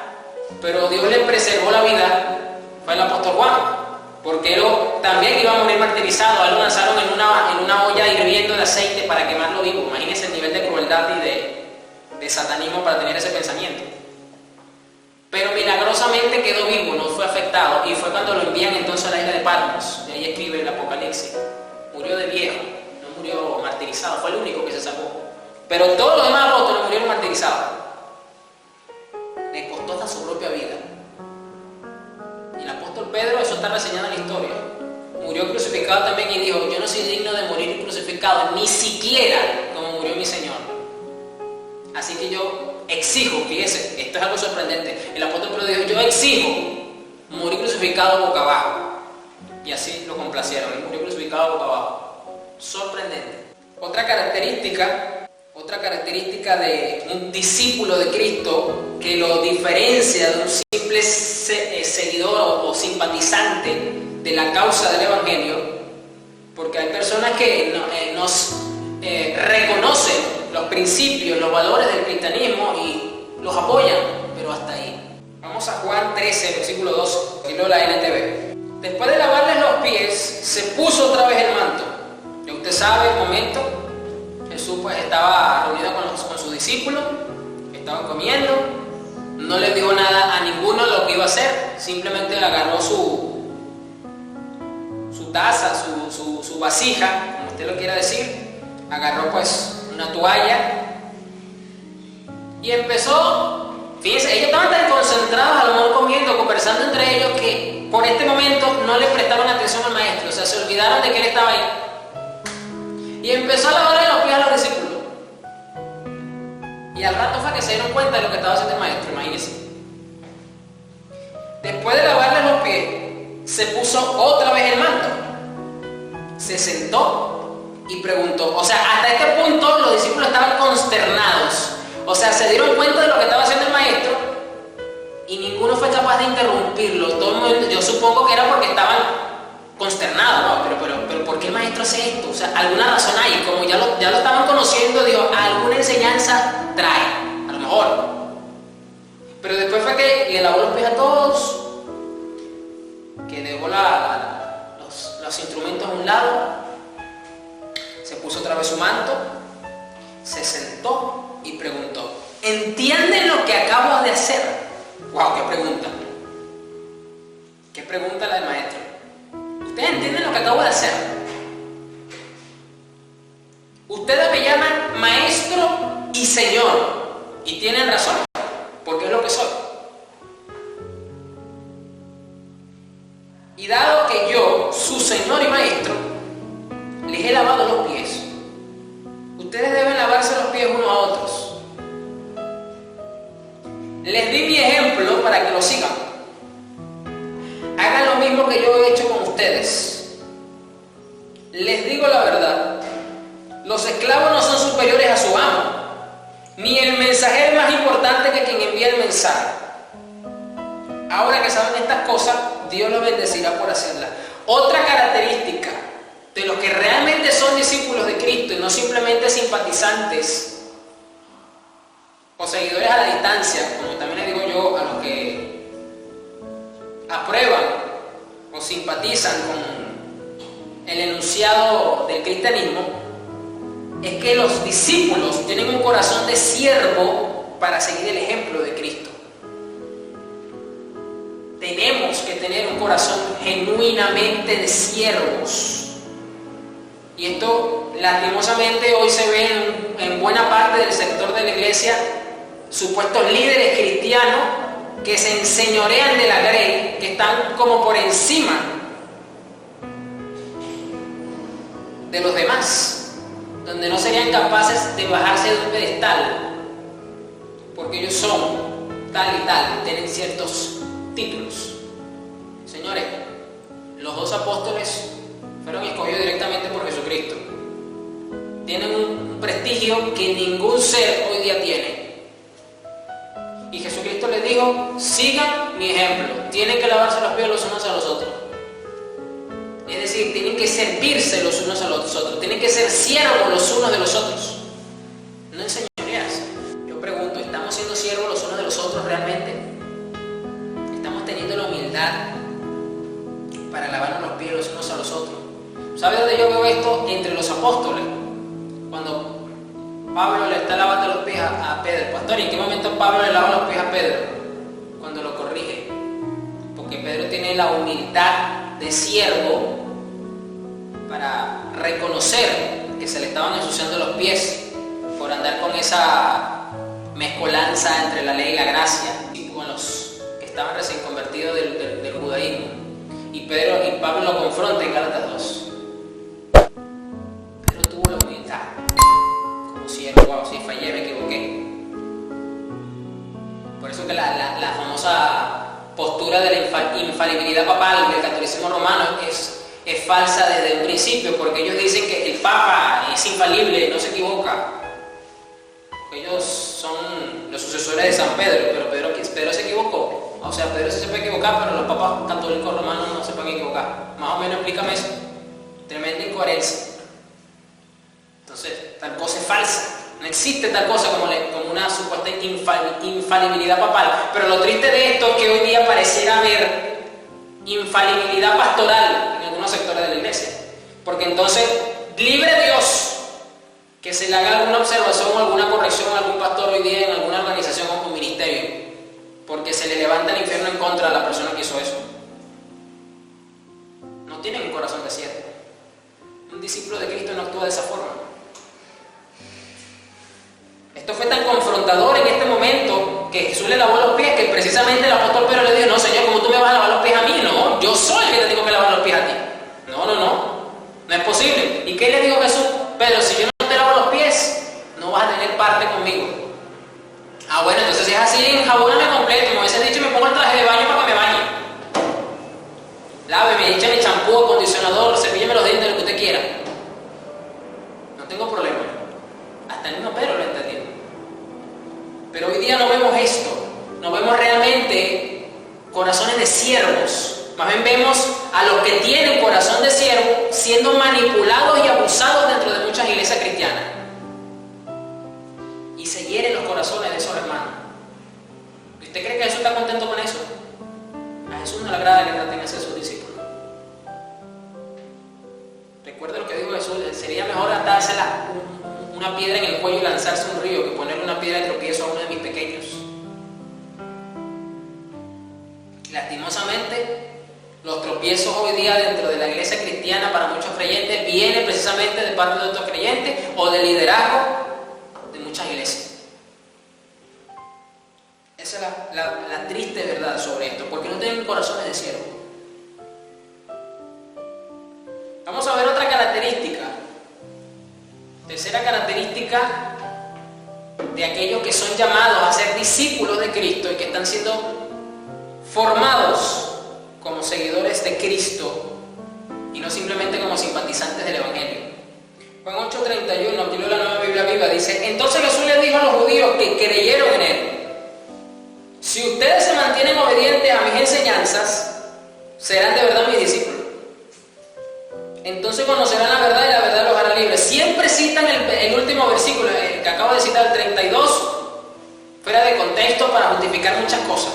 pero Dios le preservó la vida, fue el apóstol Juan, porque él también iba a morir martirizado. A él lo lanzaron en una olla hirviendo de aceite para quemarlo vivo. Imagínense el nivel de crueldad y de satanismo para tener ese pensamiento. Pero milagrosamente quedó vivo, no fue afectado, y fue cuando lo envían entonces a la isla de Patmos. Y ahí escribe el Apocalipsis. Murió de viejo, no murió martirizado, fue el único que se salvó. Pero todos los demás apóstoles murieron martirizados. Le costó hasta su propia vida. Y el apóstol Pedro, eso está reseñado en la historia, murió crucificado también y dijo: yo no soy digno de morir crucificado, ni siquiera como murió mi Señor. Así que yo exijo, fíjese, esto es algo sorprendente. El apóstol Pedro dijo, yo exijo morir crucificado boca abajo. Y así lo complacieron, y murió crucificado boca abajo. Sorprendente. Otra característica de un discípulo de Cristo que lo diferencia de un simple seguidor o simpatizante de la causa del Evangelio, porque hay personas que nos reconocen los principios, los valores del cristianismo y los apoyan, pero hasta ahí. Vamos a Juan 13, versículo 2, que leo la NTV. Después de lavarles los pies, se puso otra vez el manto. Ya usted sabe el momento. Jesús pues estaba reunido con sus discípulos, estaban comiendo, no les dijo nada a ninguno de lo que iba a hacer, simplemente agarró su taza, su vasija, como usted lo quiera decir, agarró pues una toalla y empezó, fíjense, ellos estaban tan concentrados a lo mejor comiendo, conversando entre ellos, que por este momento no le prestaron atención al maestro, o sea, se olvidaron de que él estaba ahí. Y empezó a lavarle los pies a los discípulos. Y al rato fue que se dieron cuenta de lo que estaba haciendo el maestro, imagínense. Después de lavarle los pies, se puso otra vez el manto. Se sentó y preguntó. O sea, hasta este punto los discípulos estaban consternados. O sea, se dieron cuenta de lo que estaba haciendo el maestro y ninguno fue capaz de interrumpirlo. Todo el mundo, yo supongo que era porque estaban consternados, ¿no? Pero ¿por qué el maestro hace esto? O sea, alguna razón hay. Como ya lo estaban conociendo, digo, alguna enseñanza trae, a lo mejor. Pero después fue que le lavó los pies a todos, que dejó los instrumentos a un lado, se puso otra vez su manto, se sentó y preguntó, ¿entienden lo que acabo de hacer? ¡Wow! ¡Qué pregunta! ¿Qué pregunta la del maestro? ¿Ustedes entienden lo que acabo de hacer? Ustedes me llaman maestro y señor, y tienen razón, porque es lo que soy. Y dado que yo, su señor y maestro, les he lavado los pies, ustedes deben lavarse los pies unos a otros. Les di mi ejemplo para que lo sigan. Hagan lo mismo que yo he hecho con ustedes. Les digo la verdad, los esclavos no son superiores a su amo, ni el mensajero es más importante que quien envía el mensaje. Ahora que saben estas cosas, Dios los bendecirá por hacerlas. Otra característica de los que realmente son discípulos de Cristo y no simplemente simpatizantes o seguidores a la distancia, como también les digo yo a los que aprueban o simpatizan con el enunciado del cristianismo, es que los discípulos tienen un corazón de siervo para seguir el ejemplo de Cristo. Tenemos que tener un corazón genuinamente de siervos. Y esto lastimosamente hoy se ve en buena parte del sector de la iglesia, supuestos líderes cristianos que se enseñorean de la grey, que están como por encima de los demás, donde no serían capaces de bajarse de un pedestal, porque ellos son tal y tal, tienen ciertos títulos. Señores, los 2 apóstoles fueron escogidos directamente por Jesucristo. Tienen un prestigio que ningún ser hoy día tiene. Y Jesucristo les dijo, sigan mi ejemplo, tienen que lavarse los pies los unos a los otros. Es decir, tienen que servirse los unos a los otros, tienen que ser siervos los unos de los otros. No enseñorearse. Yo pregunto, ¿estamos siendo siervos los unos de los otros realmente? ¿Estamos teniendo la humildad para lavarnos los pies los unos a los otros? ¿Sabe dónde yo veo esto? Entre los apóstoles. Cuando Pablo le está lavando los pies a Pedro. Pastor, ¿y en qué momento Pablo le lava los pies a Pedro? Cuando lo corrige. Porque Pedro tiene la humildad de siervo para reconocer que se le estaban ensuciando los pies por andar con esa mezcolanza entre la ley y la gracia, y con los que estaban recién convertidos del judaísmo. Y Pablo lo confronta en Gálatas 2. Pedro tuvo la humildad. Wow, si fallé, me equivoqué. eso que la famosa postura de la infalibilidad papal del catolicismo romano es falsa desde un principio, porque ellos dicen que el Papa es infalible, no se equivoca. Ellos son los sucesores de San Pedro, pero Pedro se equivocó. O sea, Pedro sí se puede equivocar, pero los papas católicos romanos no se pueden equivocar. Más o menos explícame eso. Tremenda incoherencia. Entonces, tal cosa es falsa. No existe tal cosa como una supuesta infalibilidad papal. Pero lo triste de esto es que hoy día pareciera haber infalibilidad pastoral en algunos sectores de la iglesia. Porque entonces, libre Dios que se le haga alguna observación o alguna corrección a algún pastor hoy día en alguna organización o ministerio, porque se le levanta el infierno en contra de la persona que hizo eso. No tienen un corazón de siervo. Un discípulo de Cristo no actúa de esa forma. Esto fue tan confrontador en este momento que Jesús le lavó los pies, que precisamente el apóstol Pedro le dijo: no, Señor, ¿cómo tú me vas a lavar los pies a mí? No, yo soy el que te tengo que lavar los pies a ti. No es posible. ¿Y qué le dijo Jesús? Pedro, si yo no te lavo los pies, no vas a tener parte conmigo. Ah, bueno, entonces si es así, enjabóname completo. Me hubiese dicho, me pongo el traje de baño para que me bañe. Láveme, échame champú, acondicionador, cepíllame los dientes, lo que usted quiera. No tengo problema. Hasta el mismo Pedro lo entendió. Pero hoy día no vemos esto. No vemos realmente corazones de siervos. Más bien vemos a los que tienen corazón de siervo siendo manipulados y abusados dentro de muchas iglesias cristianas. Y se hieren los corazones de esos hermanos. ¿Y usted cree que Jesús está contento con eso? A Jesús no le agrada que traten así a sus discípulos. Recuerda lo que dijo Jesús: sería mejor atarse una piedra en el cuello y lanzarse a un río que ponerle una piedra de tropiezo a uno de mis pequeños. Lastimosamente, los tropiezos hoy día dentro de la iglesia cristiana para muchos creyentes vienen precisamente de parte de otros creyentes o del liderazgo de muchas iglesias. Esa es la triste verdad sobre esto, porque no tienen corazones de siervo. Vamos a ver otra característica. Tercera característica de aquellos que son llamados a ser discípulos de Cristo y que están siendo formados como seguidores de Cristo y no simplemente como simpatizantes del Evangelio. Juan 8:31, aquí leo la Nueva Biblia Viva, dice: entonces Jesús les dijo a los judíos que creyeron en Él: si ustedes se mantienen obedientes a mis enseñanzas, serán de verdad mis discípulos. Entonces conocerán la verdad y la verdad los hará libres. Siempre citan el último versículo, el que acabo de citar, el 32, fuera de contexto para justificar muchas cosas.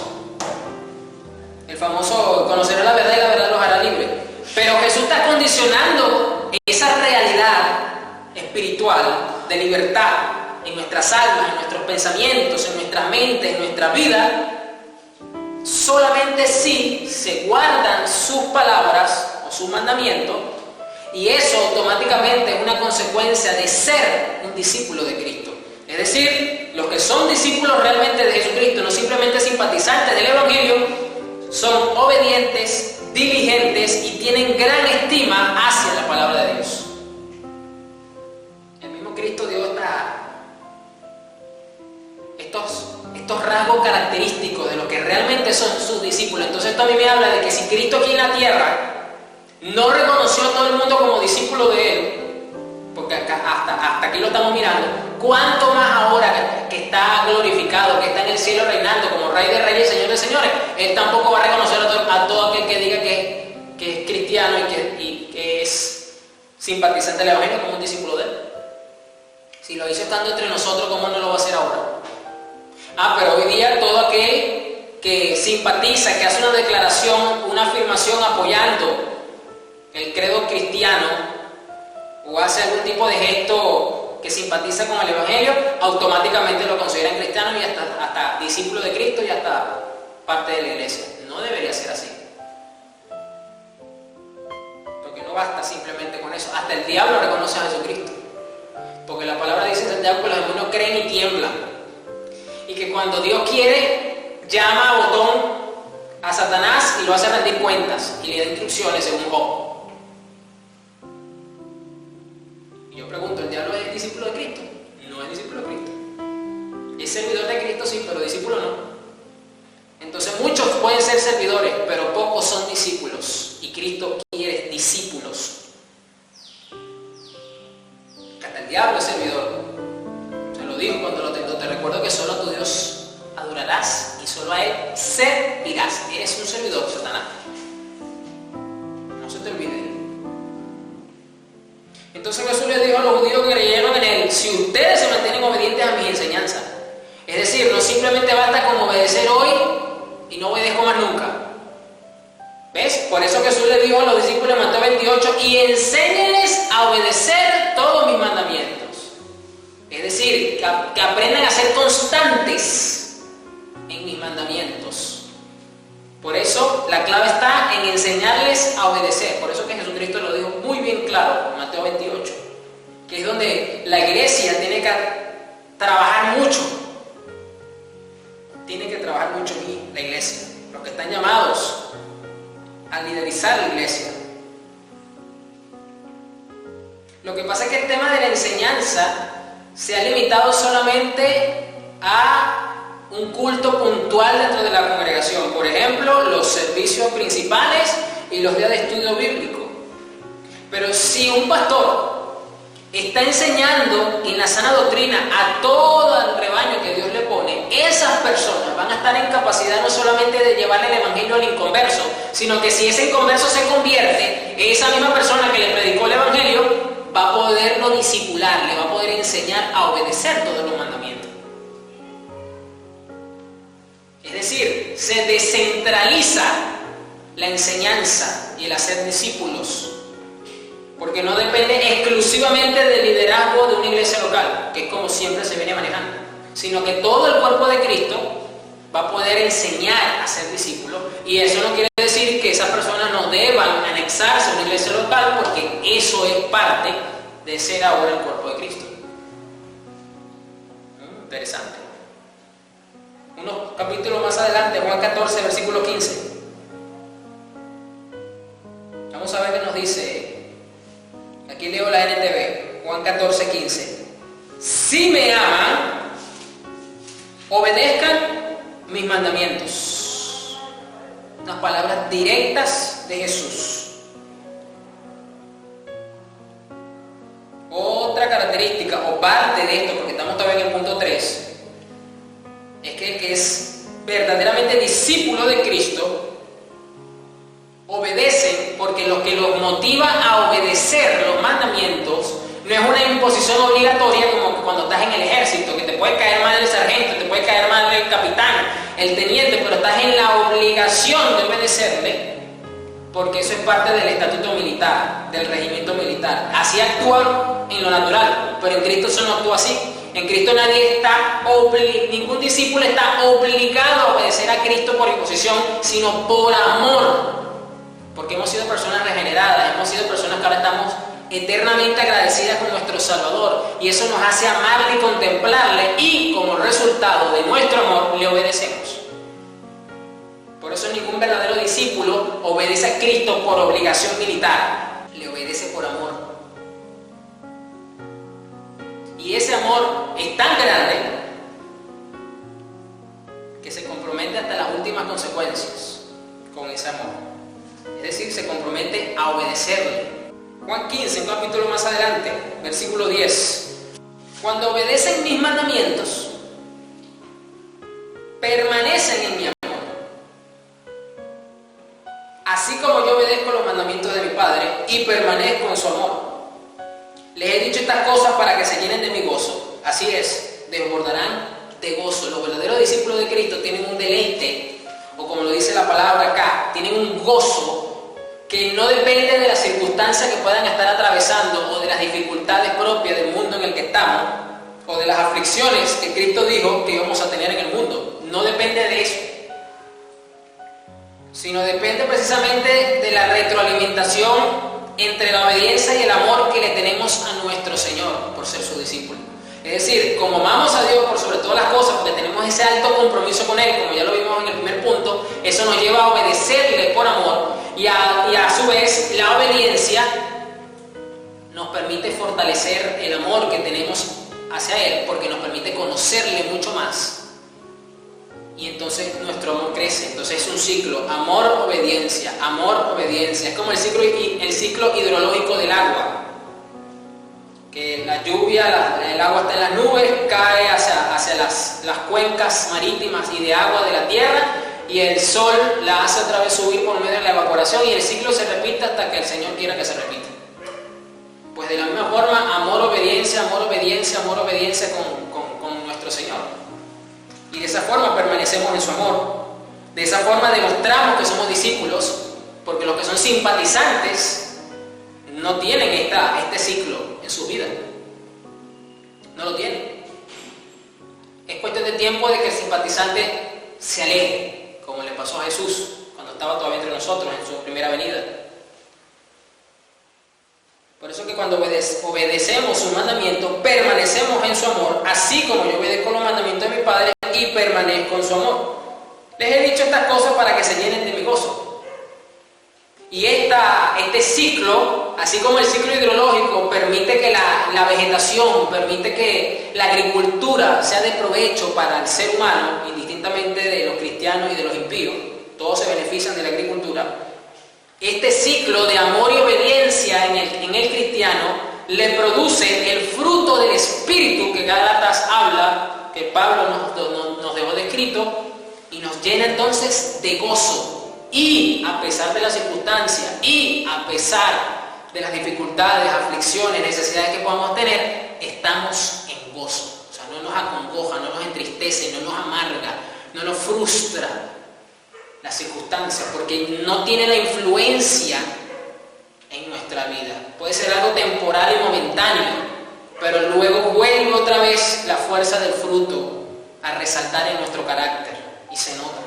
El famoso conocerán la verdad y la verdad los hará libres. Pero Jesús está condicionando esa realidad espiritual de libertad en nuestras almas, en nuestros pensamientos, en nuestras mentes, en nuestra vida, solamente si se guardan sus palabras o sus mandamientos, y eso automáticamente es una consecuencia de ser un discípulo de Cristo. Es decir, los que son discípulos realmente de Jesucristo, no simplemente simpatizantes del Evangelio, son obedientes, diligentes y tienen gran estima hacia la palabra de Dios. El mismo Cristo dio estos rasgos característicos de lo que realmente son sus discípulos. Entonces esto a mí me habla de que si Cristo aquí en la tierra no reconoció a todo el mundo como discípulo de Él, porque hasta aquí lo estamos mirando, ¿cuánto más ahora que está glorificado, que está en el cielo reinando como Rey de Reyes y Señor de Señores? Él tampoco va a reconocer a todo aquel que diga que es cristiano y que es simpatizante del Evangelio como un discípulo de Él. Si lo hizo estando entre nosotros, ¿cómo no lo va a hacer ahora? Pero hoy día todo aquel que simpatiza, que hace una declaración, una afirmación apoyando el credo cristiano o hace algún tipo de gesto que simpatiza con el Evangelio, automáticamente lo consideran cristiano y hasta discípulo de Cristo y hasta parte de la iglesia. No debería ser así. Porque no basta simplemente con eso. Hasta el diablo reconoce a Jesucristo. Porque la palabra dice en Santiago que los demonios creen y tiemblan. Y que cuando Dios quiere, llama a botón a Satanás y lo hace rendir cuentas y le da instrucciones según Job. Yo pregunto, ¿el diablo es discípulo de Cristo? No es discípulo de Cristo. Es servidor de Cristo, sí, pero discípulo no. servidores, pero pocos son discípulos. Y Cristo quiere discípulos. Hasta el diablo es servidor. Se lo dijo cuando lo tentó. Te recuerdo que solo a tu Dios adorarás y solo a Él servirás. Eres un servidor, Satanás. No se te olvide. Entonces Jesús le dijo a los judíos que creyeron en Él: si ustedes se mantienen obedientes a mis enseñanzas, es decir, no simplemente basta con obedecer hoy y no obedezco más nunca. ¿Ves? Por eso Jesús le dijo a los discípulos en Mateo 28: y enséñenles a obedecer todos mis mandamientos. Es decir, que aprendan a ser constantes en mis mandamientos. Por eso la clave está en enseñarles a obedecer. Por eso que Jesucristo lo dijo muy bien claro en Mateo 28, que es donde la iglesia tiene que trabajar mucho. Tiene que trabajar mucho aquí la iglesia, los que están llamados a liderizar la iglesia. Lo que pasa es que el tema de la enseñanza se ha limitado solamente a un culto puntual dentro de la congregación. Por ejemplo, los servicios principales y los días de estudio bíblico. Pero si un pastor está enseñando en la sana doctrina a todo el rebaño que Dios le pone, esas personas van a estar en capacidad no solamente de llevarle el evangelio al inconverso, sino que si ese inconverso se convierte, esa misma persona que le predicó el evangelio va a poderlo discipular, le va a poder enseñar a obedecer todos los mandamientos. Es decir, se descentraliza la enseñanza y el hacer discípulos, porque no depende exclusivamente del liderazgo de una iglesia local, que es como siempre se viene manejando, sino que todo el cuerpo de Cristo va a poder enseñar a ser discípulos, y eso no quiere decir que esas personas no deban anexarse a una iglesia local, porque eso es parte de ser ahora el cuerpo de Cristo. Interesante. Unos capítulos más adelante, Juan 14, versículo 15. Vamos a ver qué nos dice. Aquí leo la NTV, Juan 14, 15. Si me aman, obedezcan mis mandamientos. Unas palabras directas de Jesús. Otra característica o parte de esto, porque estamos todavía en el punto 3, es que el que es verdaderamente discípulo de Cristo obedecen, porque lo que los motiva a obedecer los mandamientos no es una imposición obligatoria como cuando estás en el ejército, que te puede caer mal el sargento, te puede caer mal el capitán, el teniente, pero estás en la obligación de obedecerle, porque eso es parte del estatuto militar, del regimiento militar. Así actúan en lo natural, pero en Cristo eso no actúa así. En Cristo ningún discípulo está obligado a obedecer a Cristo por imposición, sino por amor. Porque hemos sido personas regeneradas, hemos sido personas que ahora estamos eternamente agradecidas con nuestro Salvador. Y eso nos hace amarle y contemplarle, y como resultado de nuestro amor le obedecemos. Por eso ningún verdadero discípulo obedece a Cristo por obligación militar, le obedece por amor. Y ese amor es tan grande que se compromete hasta las últimas consecuencias con ese amor. Es decir, se compromete a obedecerle. Juan 15, un capítulo más adelante, versículo 10. Cuando obedecen mis mandamientos, permanecen en mi amor. Así como yo obedezco los mandamientos de mi Padre y permanezco en su amor. Les he dicho estas cosas para que se llenen de mi gozo. Así es, desbordarán de gozo. Los verdaderos discípulos de Cristo tienen un deleite, o como lo dice la palabra acá, tienen un gozo que no depende de las circunstancias que puedan estar atravesando, o de las dificultades propias del mundo en el que estamos, o de las aflicciones que Cristo dijo que íbamos a tener en el mundo. No depende de eso, sino depende precisamente de la retroalimentación entre la obediencia y el amor que le tenemos a nuestro Señor por ser su discípulo. Es decir, como amamos a Dios por sobre todas las cosas, porque tenemos ese alto compromiso con Él, como ya lo vimos en el primer punto, eso nos lleva a obedecerle por amor, y a su vez la obediencia nos permite fortalecer el amor que tenemos hacia Él, porque nos permite conocerle mucho más. y entonces nuestro amor crece. Entonces es un ciclo, amor, obediencia, amor, obediencia. Es como el ciclo hidrológico del agua. Que la lluvia, el agua está en las nubes, cae hacia las cuencas marítimas y de agua de la tierra, y el sol la hace otra vez subir por medio de la evaporación, y el ciclo se repite hasta que el Señor quiera que se repita. Pues de la misma forma, amor, obediencia, amor, obediencia, amor, obediencia con nuestro Señor. Y de esa forma permanecemos en su amor. De esa forma demostramos que somos discípulos, porque los que son simpatizantes no tienen este ciclo en su vida. No lo tienen. Es cuestión de tiempo de que el simpatizante se aleje, como le pasó a Jesús cuando estaba todavía entre nosotros en su primera venida. Por eso que cuando obedecemos su mandamiento, permanecemos en su amor, así como yo obedezco los mandamientos de mi Padre y permanezco en su amor. Les he dicho estas cosas para que se llenen de mi gozo. Y este ciclo, así como el ciclo hidrológico, permite que la vegetación, permite que la agricultura sea de provecho para el ser humano, indistintamente de los cristianos y de los impíos. Todos se benefician de la agricultura. Este ciclo de amor y obediencia en el cristiano le produce el fruto del Espíritu que Gálatas habla, que Pablo nos dejó descrito, y nos llena entonces de gozo. Y a pesar de las circunstancias, y a pesar de las dificultades, aflicciones, necesidades que podamos tener, estamos en gozo. O sea, no nos acongoja, no nos entristece, no nos amarga, no nos frustra las circunstancias, porque no tiene la influencia en nuestra vida. Puede ser algo temporal y momentáneo, pero luego vuelve otra vez la fuerza del fruto a resaltar en nuestro carácter, y se nota.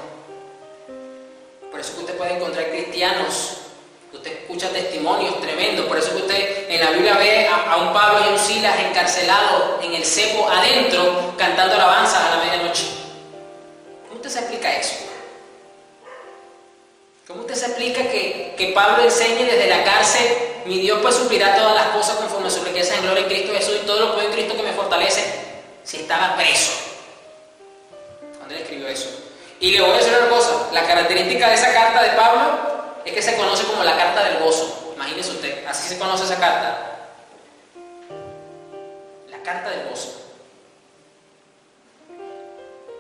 Por eso que usted puede encontrar cristianos, usted escucha testimonios tremendos, por eso que usted en la Biblia ve a un Pablo y a un Silas encarcelados en el cepo adentro, cantando alabanzas a la medianoche. ¿Cómo usted se explica eso? ¿Cómo usted se explica que Pablo enseñe desde la cárcel: mi Dios pues suplirá todas las cosas conforme a sus riquezas en gloria en Cristo Jesús, y todo lo puedo en Cristo que me fortalece, si estaba preso cuando él escribió eso? Y le voy a decir una cosa, la característica de esa carta de Pablo es que se conoce como la carta del gozo. Imagínese usted, así se conoce esa carta. La carta del gozo.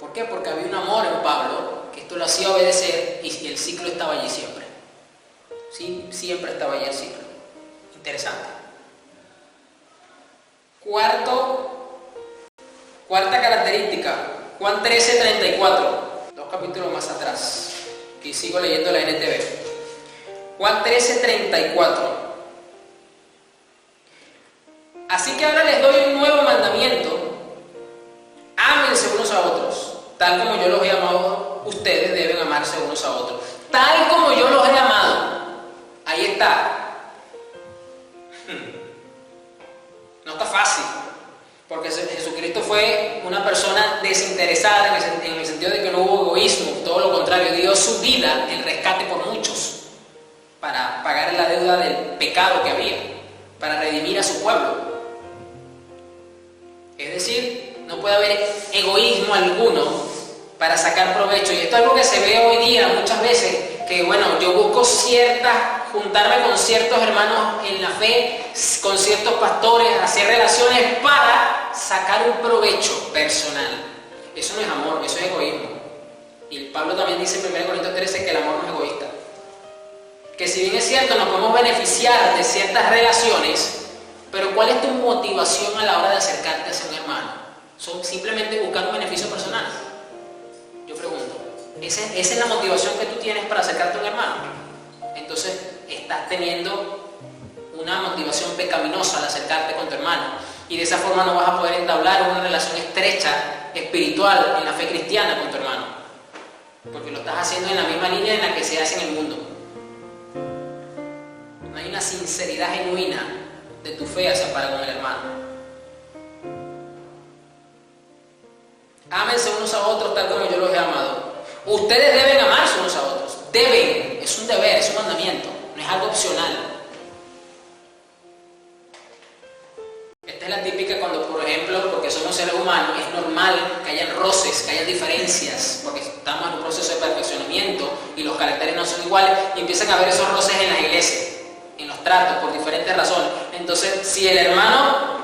¿Por qué? Porque había un amor en Pablo, que esto lo hacía obedecer, y el ciclo estaba allí siempre. Sí, siempre estaba allí el ciclo. Interesante. Cuarta característica, Juan 13:34. Capítulos más atrás, y sigo leyendo la NTV. Juan 13:34. Así que ahora les doy un nuevo mandamiento: ámense unos a otros, tal como yo los he amado. Ustedes deben amarse unos a otros, tal como yo los he amado. Ahí está. No está fácil, porque Jesucristo fue una persona desinteresada en el sentido de que no hubo egoísmo, todo lo contrario, dio su vida en rescate por muchos, para pagar la deuda del pecado que había, para redimir a su pueblo. Es decir, no puede haber egoísmo alguno para sacar provecho, y esto es algo que se ve hoy día muchas veces, que bueno, yo busco juntarme con ciertos hermanos en la fe, con ciertos pastores, hacer relaciones para sacar un provecho personal. Eso no es amor, eso es egoísmo. Y Pablo también dice en 1 Corintios 13 que el amor no es egoísta. Que si bien es cierto, nos podemos beneficiar de ciertas relaciones, pero ¿cuál es tu motivación a la hora de acercarte a un hermano? ¿Son simplemente buscar un beneficio personal? Yo pregunto, ¿esa es la motivación que tú tienes para acercarte a un hermano? Entonces estás teniendo una motivación pecaminosa al acercarte con tu hermano, y de esa forma no vas a poder entablar una relación estrecha, espiritual, en la fe cristiana con tu hermano, porque lo estás haciendo en la misma línea en la que se hace en el mundo. No hay una sinceridad genuina de tu fe hacia para con el hermano. Ámense unos a otros tal como yo los he amado. Ustedes deben amarse unos a otros. Deben, es un deber, es un mandamiento, no es algo opcional. Esta es la típica cuando, por ejemplo, porque somos seres humanos, es normal que hayan roces, que hayan diferencias, porque y los caracteres no son iguales y empiezan a haber esos roces en las iglesias, en los tratos, por diferentes razones. Entonces, si el hermano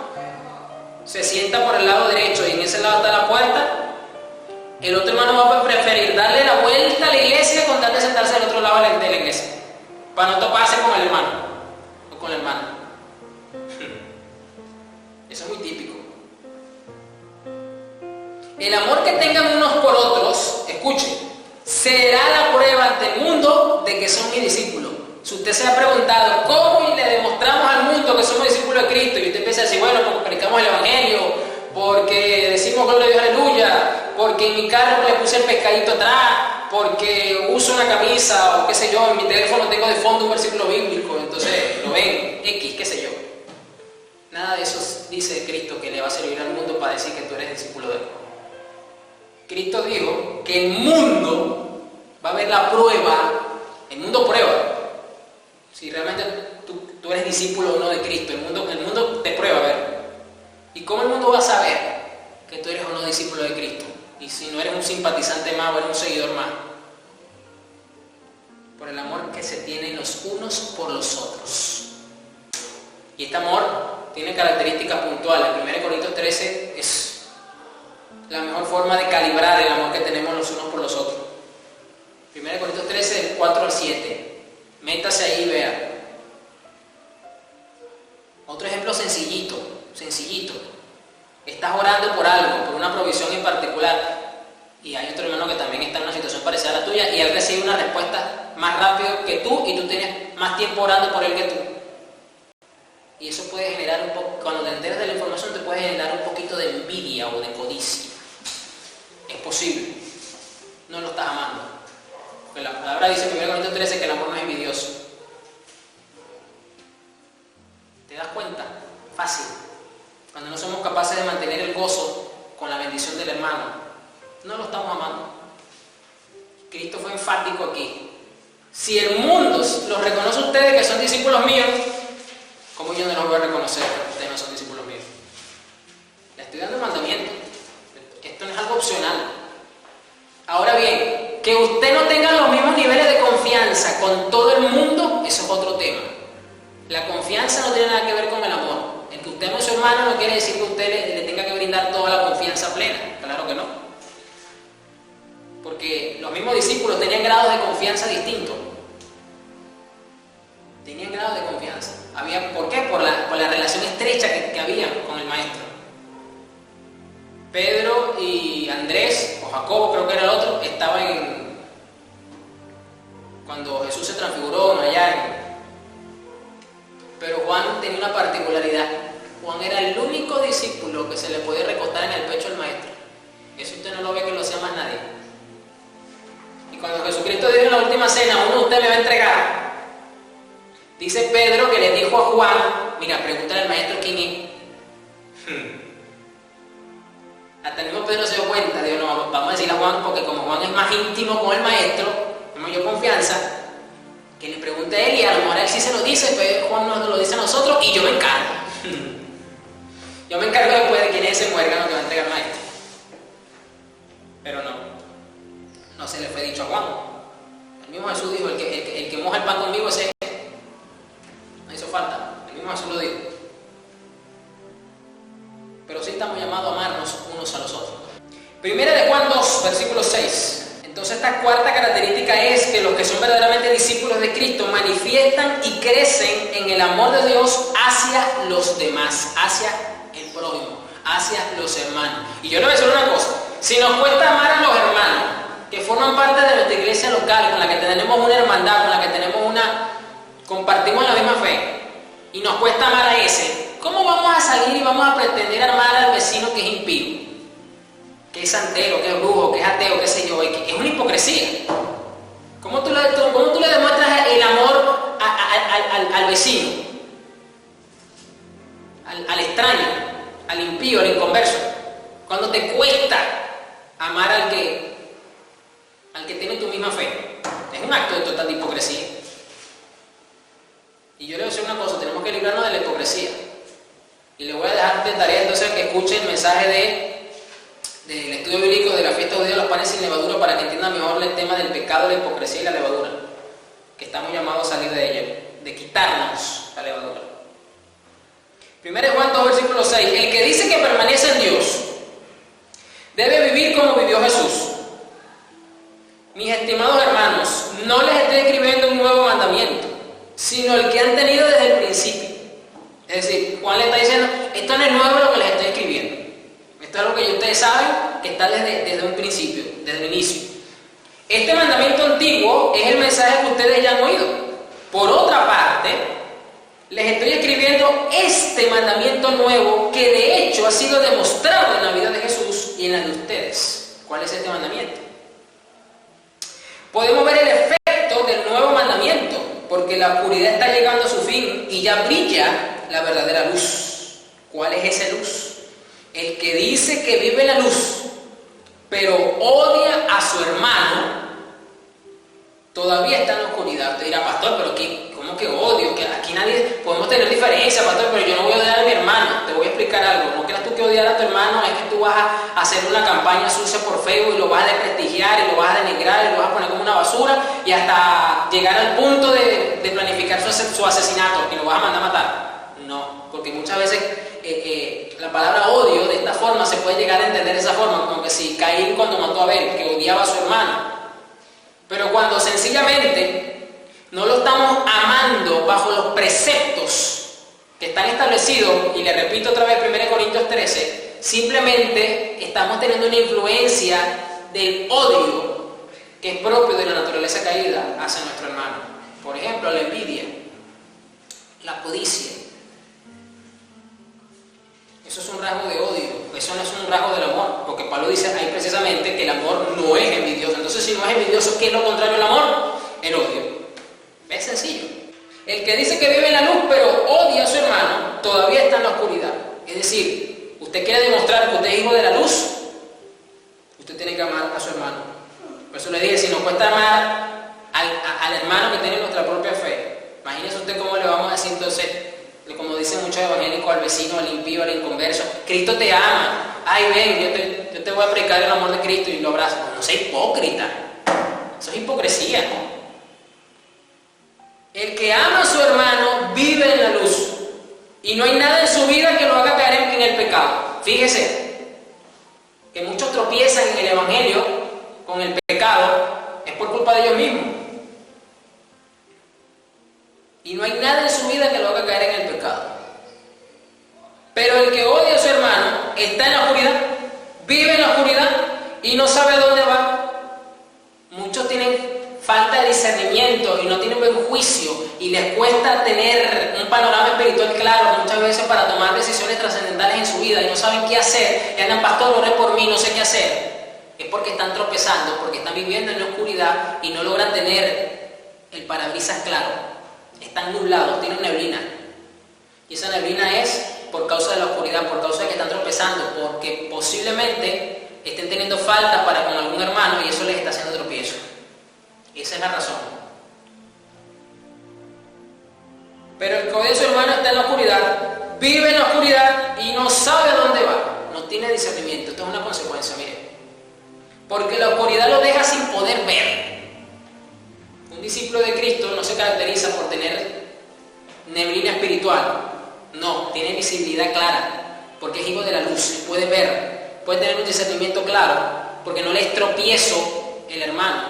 se sienta por el lado derecho y en ese lado está la puerta, el otro hermano va a preferir darle la vuelta a la iglesia con tal de sentarse al otro lado de la iglesia, para no toparse con el hermano o con la hermana. Eso es muy típico. El amor que tengan unos por otros, escuchen, será la prueba ante el mundo de que son mis discípulos. Si usted se ha preguntado cómo le demostramos al mundo que somos discípulos de Cristo, y usted empieza a decir, bueno, porque predicamos el Evangelio, porque decimos gloria a Dios, aleluya, porque en mi carro le puse el pescadito atrás, porque uso una camisa, o qué sé yo, en mi teléfono tengo de fondo un versículo bíblico, entonces lo ven, X, qué sé yo. Nada de eso dice Cristo que le va a servir al mundo para decir que tú eres discípulo de él. Cristo dijo que el mundo va a ver la prueba, el mundo prueba si realmente tú eres discípulo o no de Cristo. El mundo te prueba, a ver. ¿Y cómo el mundo va a saber que tú eres o no discípulo de Cristo? Y si no eres un simpatizante más o eres un seguidor más. Por el amor que se tienen los unos por los otros. Y este amor tiene características puntuales. 1 Corintios 13 es la mejor forma de calibrar el amor que tenemos los unos por los otros. 1 Corintios 13, del 4 al 7. Métase ahí y vea. Otro ejemplo sencillito. Estás orando por algo, por una provisión en particular, y hay otro hermano que también está en una situación parecida a la tuya, y él recibe una respuesta más rápido que tú, y tú tienes más tiempo orando por él que tú. Y eso puede generar un poco, cuando te enteras de la información, te puede generar un poquito de envidia o de codicia. Es posible. No lo estás amando. Porque la palabra dice en 1 Corintios 13 que el amor no es envidioso. ¿Te das cuenta? Fácil. Cuando no somos capaces de mantener el gozo con la bendición del hermano, no lo estamos amando. Cristo fue enfático aquí. Si el mundo los reconoce a ustedes que son discípulos míos, ¿cómo yo no los voy a reconocer? Ustedes no son discípulos míos. Le estoy dando el mandamiento. Esto no es algo opcional. Ahora bien, que usted no tenga los mismos niveles de confianza con todo el mundo, eso es otro tema. La confianza no tiene nada que ver con el amor. El que usted no es su hermano no quiere decir que usted le tenga que brindar toda la confianza plena. Claro que no. Porque los mismos discípulos tenían grados de confianza distintos. Tenían grados de confianza. ¿Por qué? Por la relación estrecha que había con el maestro. Pedro y Andrés, o Jacobo creo que era el otro, estaban cuando Jesús se transfiguró allá. Pero Juan tenía una particularidad. Juan era el único discípulo que se le podía recostar en el pecho al maestro. Eso usted no lo ve que lo hacía más nadie. Y cuando Jesucristo dijo en la última cena, uno de ustedes me va a entregar. Dice Pedro que le dijo a Juan, mira, pregúntale al maestro quién es. Hasta el mismo Pedro se dio cuenta, dijo, no, vamos a decirle a Juan, porque como Juan es más íntimo con el maestro, es mayor confianza, que le pregunte a él, y a lo mejor él sí se lo dice, pero Juan no lo dice a nosotros, y yo me encargo. Yo me encargo después de quién es ese muérgano que va a entregar al maestro. Pero no se le fue dicho a Juan. El mismo Jesús dijo, el que moja el pan conmigo, ese no hizo falta. El mismo Jesús lo dijo. Pero sí estamos llamados a amarnos unos a los otros. Primera de Juan 2, versículo 6. Entonces esta cuarta característica es que los que son verdaderamente discípulos de Cristo manifiestan y crecen en el amor de Dios hacia los demás, hacia el prójimo, hacia los hermanos. Y yo le voy a decir una cosa, si nos cuesta amar a los hermanos que forman parte de nuestra iglesia local, con la que tenemos una hermandad, con la que compartimos la misma fe, y nos cuesta amar a ese, ¿cómo vamos a salir y vamos a pretender amar al vecino que es impío? Que es santero, que es brujo, que es ateo, qué sé yo, es una hipocresía. ¿Cómo tú le demuestras el amor al vecino? Al extraño, al impío, al inconverso. Cuando te cuesta amar al que tiene tu misma fe. Es un acto de total hipocresía. Y yo le voy a decir una cosa, tenemos que librarnos de la hipocresía. Y le voy a dejar de tarea entonces que escuche el mensaje de del estudio bíblico de la fiesta judía de los panes sin levadura para que entiendan mejor el tema del pecado, la hipocresía y la levadura, que estamos llamados a salir de ella, de quitarnos la levadura. 1 Juan 2, versículo 6. El que dice que permanece en Dios debe vivir como vivió Jesús. Mis estimados hermanos, no les estoy escribiendo un nuevo mandamiento, sino el que han tenido desde el principio. Es decir, Juan le está diciendo, esto no es nuevo lo que les estoy escribiendo. Esto es algo que ustedes saben que está desde un principio, desde el inicio. Este mandamiento antiguo es el mensaje que ustedes ya han oído. Por otra parte, les estoy escribiendo este mandamiento nuevo que de hecho ha sido demostrado en la vida de Jesús y en la de ustedes. ¿Cuál es este mandamiento? Podemos ver el efecto del nuevo mandamiento, porque la oscuridad está llegando a su fin y ya brilla la verdadera luz. ¿Cuál es esa luz? El que dice que vive en la luz, pero odia a su hermano, todavía está en la oscuridad. Usted dirá, pastor, pero ¿cómo que odio? Que aquí nadie podemos tener diferencia, pastor, pero yo no voy a odiar a mi hermano. Te voy a explicar algo. No creas tú que odiar a tu hermano es que tú vas a hacer una campaña sucia por Facebook y lo vas a desprestigiar y lo vas a denigrar y lo vas a poner como una basura y hasta llegar al punto de planificar su asesinato, que lo vas a mandar a matar. No, porque muchas veces la palabra odio de esta forma se puede llegar a entender de esa forma, como que si Caín cuando mató a Abel, que odiaba a su hermano. Pero cuando sencillamente no lo estamos amando bajo los preceptos que están establecidos, y le repito otra vez 1 Corintios 13, simplemente estamos teniendo una influencia del odio que es propio de la naturaleza caída hacia nuestro hermano. Por ejemplo, la envidia, la codicia. Eso es un rasgo de odio, eso no es un rasgo del amor, porque Pablo dice ahí precisamente que el amor no es envidioso. Entonces, si no es envidioso, ¿qué es lo contrario al amor? El odio. Es sencillo. El que dice que vive en la luz pero odia a su hermano, todavía está en la oscuridad. Es decir, usted quiere demostrar que usted es hijo de la luz, usted tiene que amar a su hermano. Por eso le dije, si nos cuesta amar al hermano que tiene nuestra propia fe, imagínese usted cómo le vamos a decir entonces, como dicen muchos evangélicos, al vecino, al impío, al inconverso, Cristo te ama, ay ven, yo te voy a predicar el amor de Cristo y lo abrazo. No sea hipócrita, eso es hipocresía. El que ama a su hermano vive en la luz y no hay nada en su vida que lo haga caer en el pecado. Fíjese que muchos tropiezan en el evangelio con el pecado, es por culpa de ellos mismos. Y no hay nada en su vida que lo haga caer en el pecado. Pero el que odia a su hermano está en la oscuridad, vive en la oscuridad y no sabe a dónde va. Muchos tienen falta de discernimiento y no tienen buen juicio y les cuesta tener un panorama espiritual claro muchas veces para tomar decisiones trascendentales en su vida y no saben qué hacer y andan, pastor, ore por mí, no sé qué hacer. Es porque están tropezando, porque están viviendo en la oscuridad y no logran tener el parabrisas claro. Están nublados, tienen neblina. Y esa neblina es por causa de la oscuridad, por causa de que están tropezando, porque posiblemente estén teniendo falta para con algún hermano y eso les está haciendo tropiezo. Esa es la razón. Pero el que odia a su hermano está en la oscuridad, vive en la oscuridad y no sabe a dónde va. No tiene discernimiento. Esto es una consecuencia, mire. Porque la oscuridad lo deja sin poder ver. Un discípulo de Cristo no se caracteriza por tener neblina espiritual. No, tiene visibilidad clara, porque es hijo de la luz, se puede ver, puede tener un discernimiento claro, porque no le es tropiezo el hermano,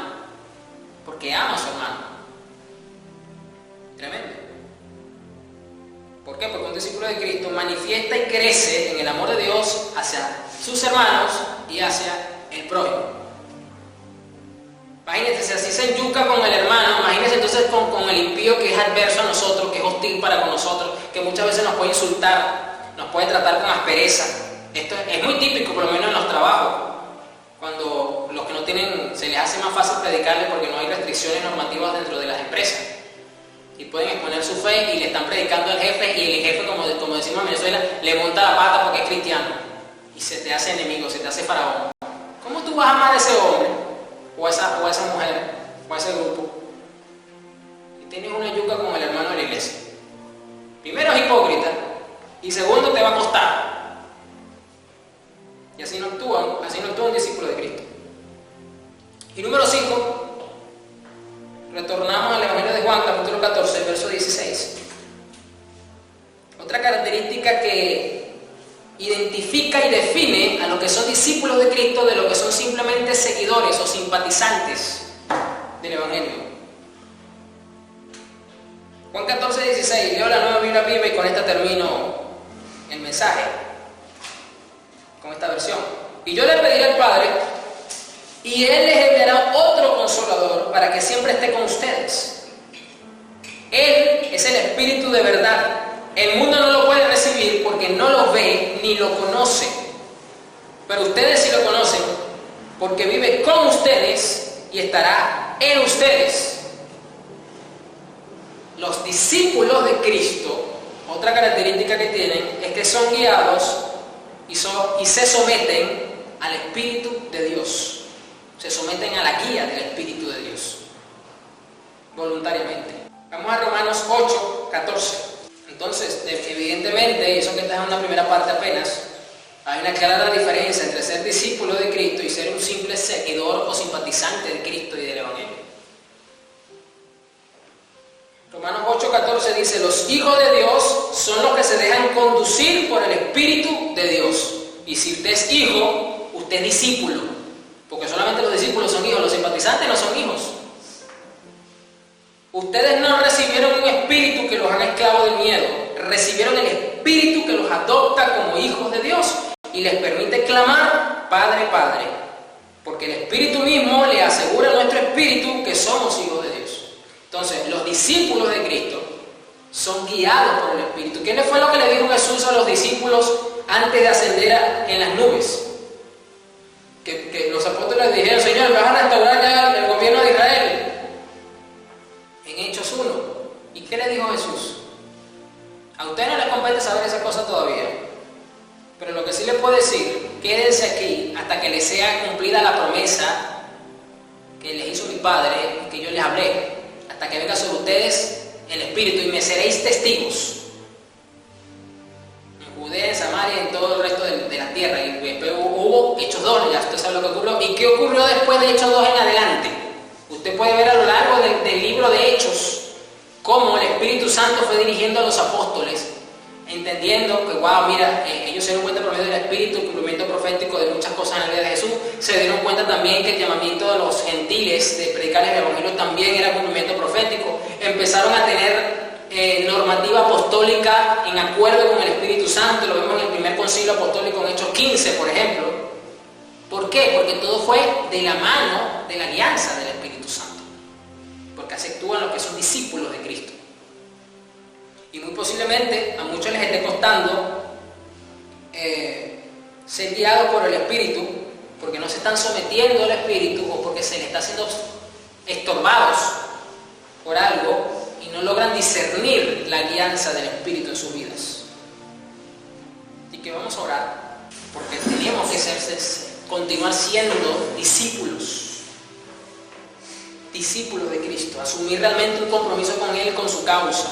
porque ama a su hermano. Tremendo. ¿Por qué? Porque un discípulo de Cristo manifiesta y crece en el amor de Dios hacia sus hermanos y hacia el prójimo. Imagínense, si así se enyuca con el hermano, imagínense entonces con el impío que es adverso a nosotros, que es hostil para con nosotros, que muchas veces nos puede insultar, nos puede tratar con aspereza. Esto es muy típico, por lo menos en los trabajos, cuando los que no tienen, se les hace más fácil predicarles porque no hay restricciones normativas dentro de las empresas. Y pueden exponer su fe y le están predicando al jefe, y el jefe, como decimos en Venezuela, le monta la pata porque es cristiano. Y se te hace enemigo, se te hace faraón. ¿Cómo tú vas a amar a ese hombre? O a esa mujer, o a ese grupo, y tienes una yuca con el hermano de la iglesia. Primero es hipócrita, y segundo te va a costar. Y así no actúa tú eres un discípulo de Cristo. Y número 5, retornamos al Evangelio de Juan, capítulo 14, verso 16. Otra característica que identifica y define a los que son discípulos de Cristo de lo que son simplemente seguidores o simpatizantes del Evangelio. Juan 14, 16, leo la Nueva Biblia Viva y con esta termino el mensaje, con esta versión. Y yo le pediré al Padre, y Él les enviará otro Consolador para que siempre esté con ustedes. Él es el Espíritu de verdad. El mundo no lo puede recibir porque no lo ve ni lo conoce. Pero ustedes sí lo conocen porque vive con ustedes y estará en ustedes. Los discípulos de Cristo, otra característica que tienen es que son guiados y se someten al Espíritu de Dios. Se someten a la guía del Espíritu de Dios voluntariamente. Vamos a Romanos 8, 14. Entonces, evidentemente, y eso que está en una primera parte apenas, hay una clara diferencia entre ser discípulo de Cristo y ser un simple seguidor o simpatizante de Cristo y del Evangelio. Romanos 8, 14 dice: los hijos de Dios son los que se dejan conducir por el Espíritu de Dios. Y si usted es hijo, usted es discípulo. Porque solamente los discípulos son hijos, los simpatizantes no son hijos. Ustedes no recibieron un espíritu que los haga esclavos del miedo, recibieron el Espíritu que los adopta como hijos de Dios y les permite clamar: Padre, Padre, porque el Espíritu mismo le asegura a nuestro espíritu que somos hijos de Dios. Entonces, los discípulos de Cristo son guiados por el Espíritu. ¿Qué fue lo que le dijo Jesús a los discípulos antes de ascender en las nubes? Que los apóstoles dijeron: Señor, ¿vas a restaurar ya el gobierno de Israel? En Hechos 1. ¿Y qué le dijo Jesús? A usted no le compete saber esa cosa todavía, pero lo que sí le puedo decir: quédense aquí hasta que les sea cumplida la promesa que les hizo mi Padre y que yo les hablé, hasta que venga sobre ustedes el Espíritu, y me seréis testigos en Judea, en Samaria y en todo el resto de la tierra. Y después hubo Hechos 2, ya usted sabe lo que ocurrió. ¿Y qué ocurrió después de Hechos 2 en adelante? Usted puede ver a lo largo del libro de Hechos cómo el Espíritu Santo fue dirigiendo a los apóstoles, entendiendo que, wow, mira, ellos se dieron cuenta por medio del Espíritu, el cumplimiento profético de muchas cosas en la vida de Jesús. Se dieron cuenta también que el llamamiento de los gentiles de predicar el Evangelio también era cumplimiento profético. Empezaron a tener normativa apostólica en acuerdo con el Espíritu Santo. Lo vemos en el primer concilio apostólico en Hechos 15, por ejemplo. ¿Por qué? Porque todo fue de la mano de la alianza del Espíritu Santo, porque así actúan los que son discípulos de Cristo. Y muy posiblemente a muchos les esté costando ser guiados por el Espíritu, porque no se están sometiendo al Espíritu o porque se les está siendo estorbados por algo y no logran discernir la guianza del Espíritu en sus vidas. Así que vamos a orar, porque tenemos que continuar siendo discípulos de Cristo, asumir realmente un compromiso con Él, con su causa,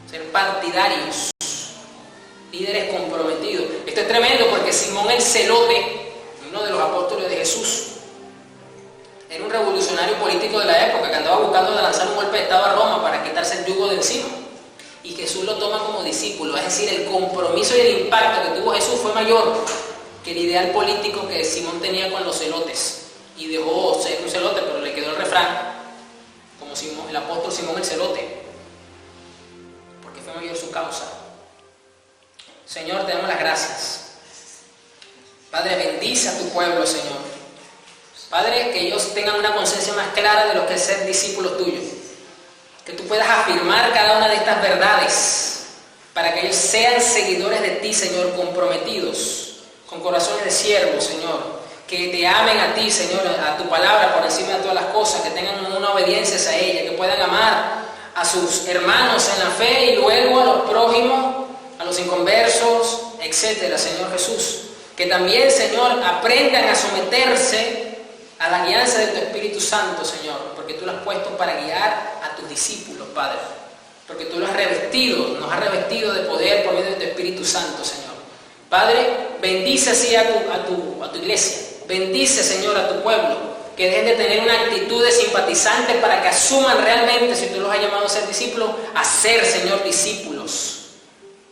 ser partidarios, líderes comprometidos. Esto es tremendo porque Simón el Celote, uno de los apóstoles de Jesús, era un revolucionario político de la época que andaba buscando de lanzar un golpe de estado a Roma para quitarse el yugo de encima. Y Jesús lo toma como discípulo, es decir, el compromiso y el impacto que tuvo Jesús fue mayor que el ideal político que Simón tenía con los celotes. Y dejó ser un celote, pero le quedó el refrán como el apóstol Simón el Celote, porque fue mayor su causa. Señor, te damos las gracias. Padre, bendice a tu pueblo, Señor. Padre, que ellos tengan una conciencia más clara de lo que es ser discípulos tuyos. Que tú puedas afirmar cada una de estas verdades para que ellos sean seguidores de ti, Señor, comprometidos, con corazones de siervos, Señor. Que te amen a ti, Señor, a tu palabra por encima de todas las cosas, que tengan una obediencia a ella, que puedan amar a sus hermanos en la fe y luego a los prójimos, a los inconversos, etcétera, Señor Jesús. Que también, Señor, aprendan a someterse a la guianza de tu Espíritu Santo, Señor, porque tú lo has puesto para guiar a tus discípulos, Padre. Porque tú lo has revestido, nos has revestido de poder por medio de tu Espíritu Santo, Señor. Padre, bendice así a tu iglesia. Bendice, Señor, a tu pueblo. Que dejen de tener una actitud de simpatizante para que asuman realmente, si tú los has llamado a ser discípulos, a ser, Señor, discípulos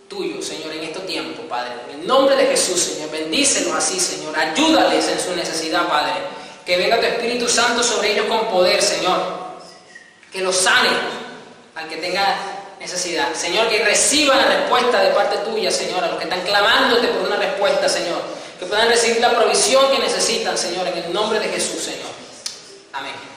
tuyos, Señor, en estos tiempos, Padre. En el nombre de Jesús, Señor, bendícelos así, Señor. Ayúdales en su necesidad, Padre. Que venga tu Espíritu Santo sobre ellos con poder, Señor. Que los sane al que tenga necesidad. Señor, que reciban la respuesta de parte tuya, Señor, a los que están clamándote por una respuesta, Señor. Que puedan recibir la provisión que necesitan, Señor, en el nombre de Jesús, Señor. Amén.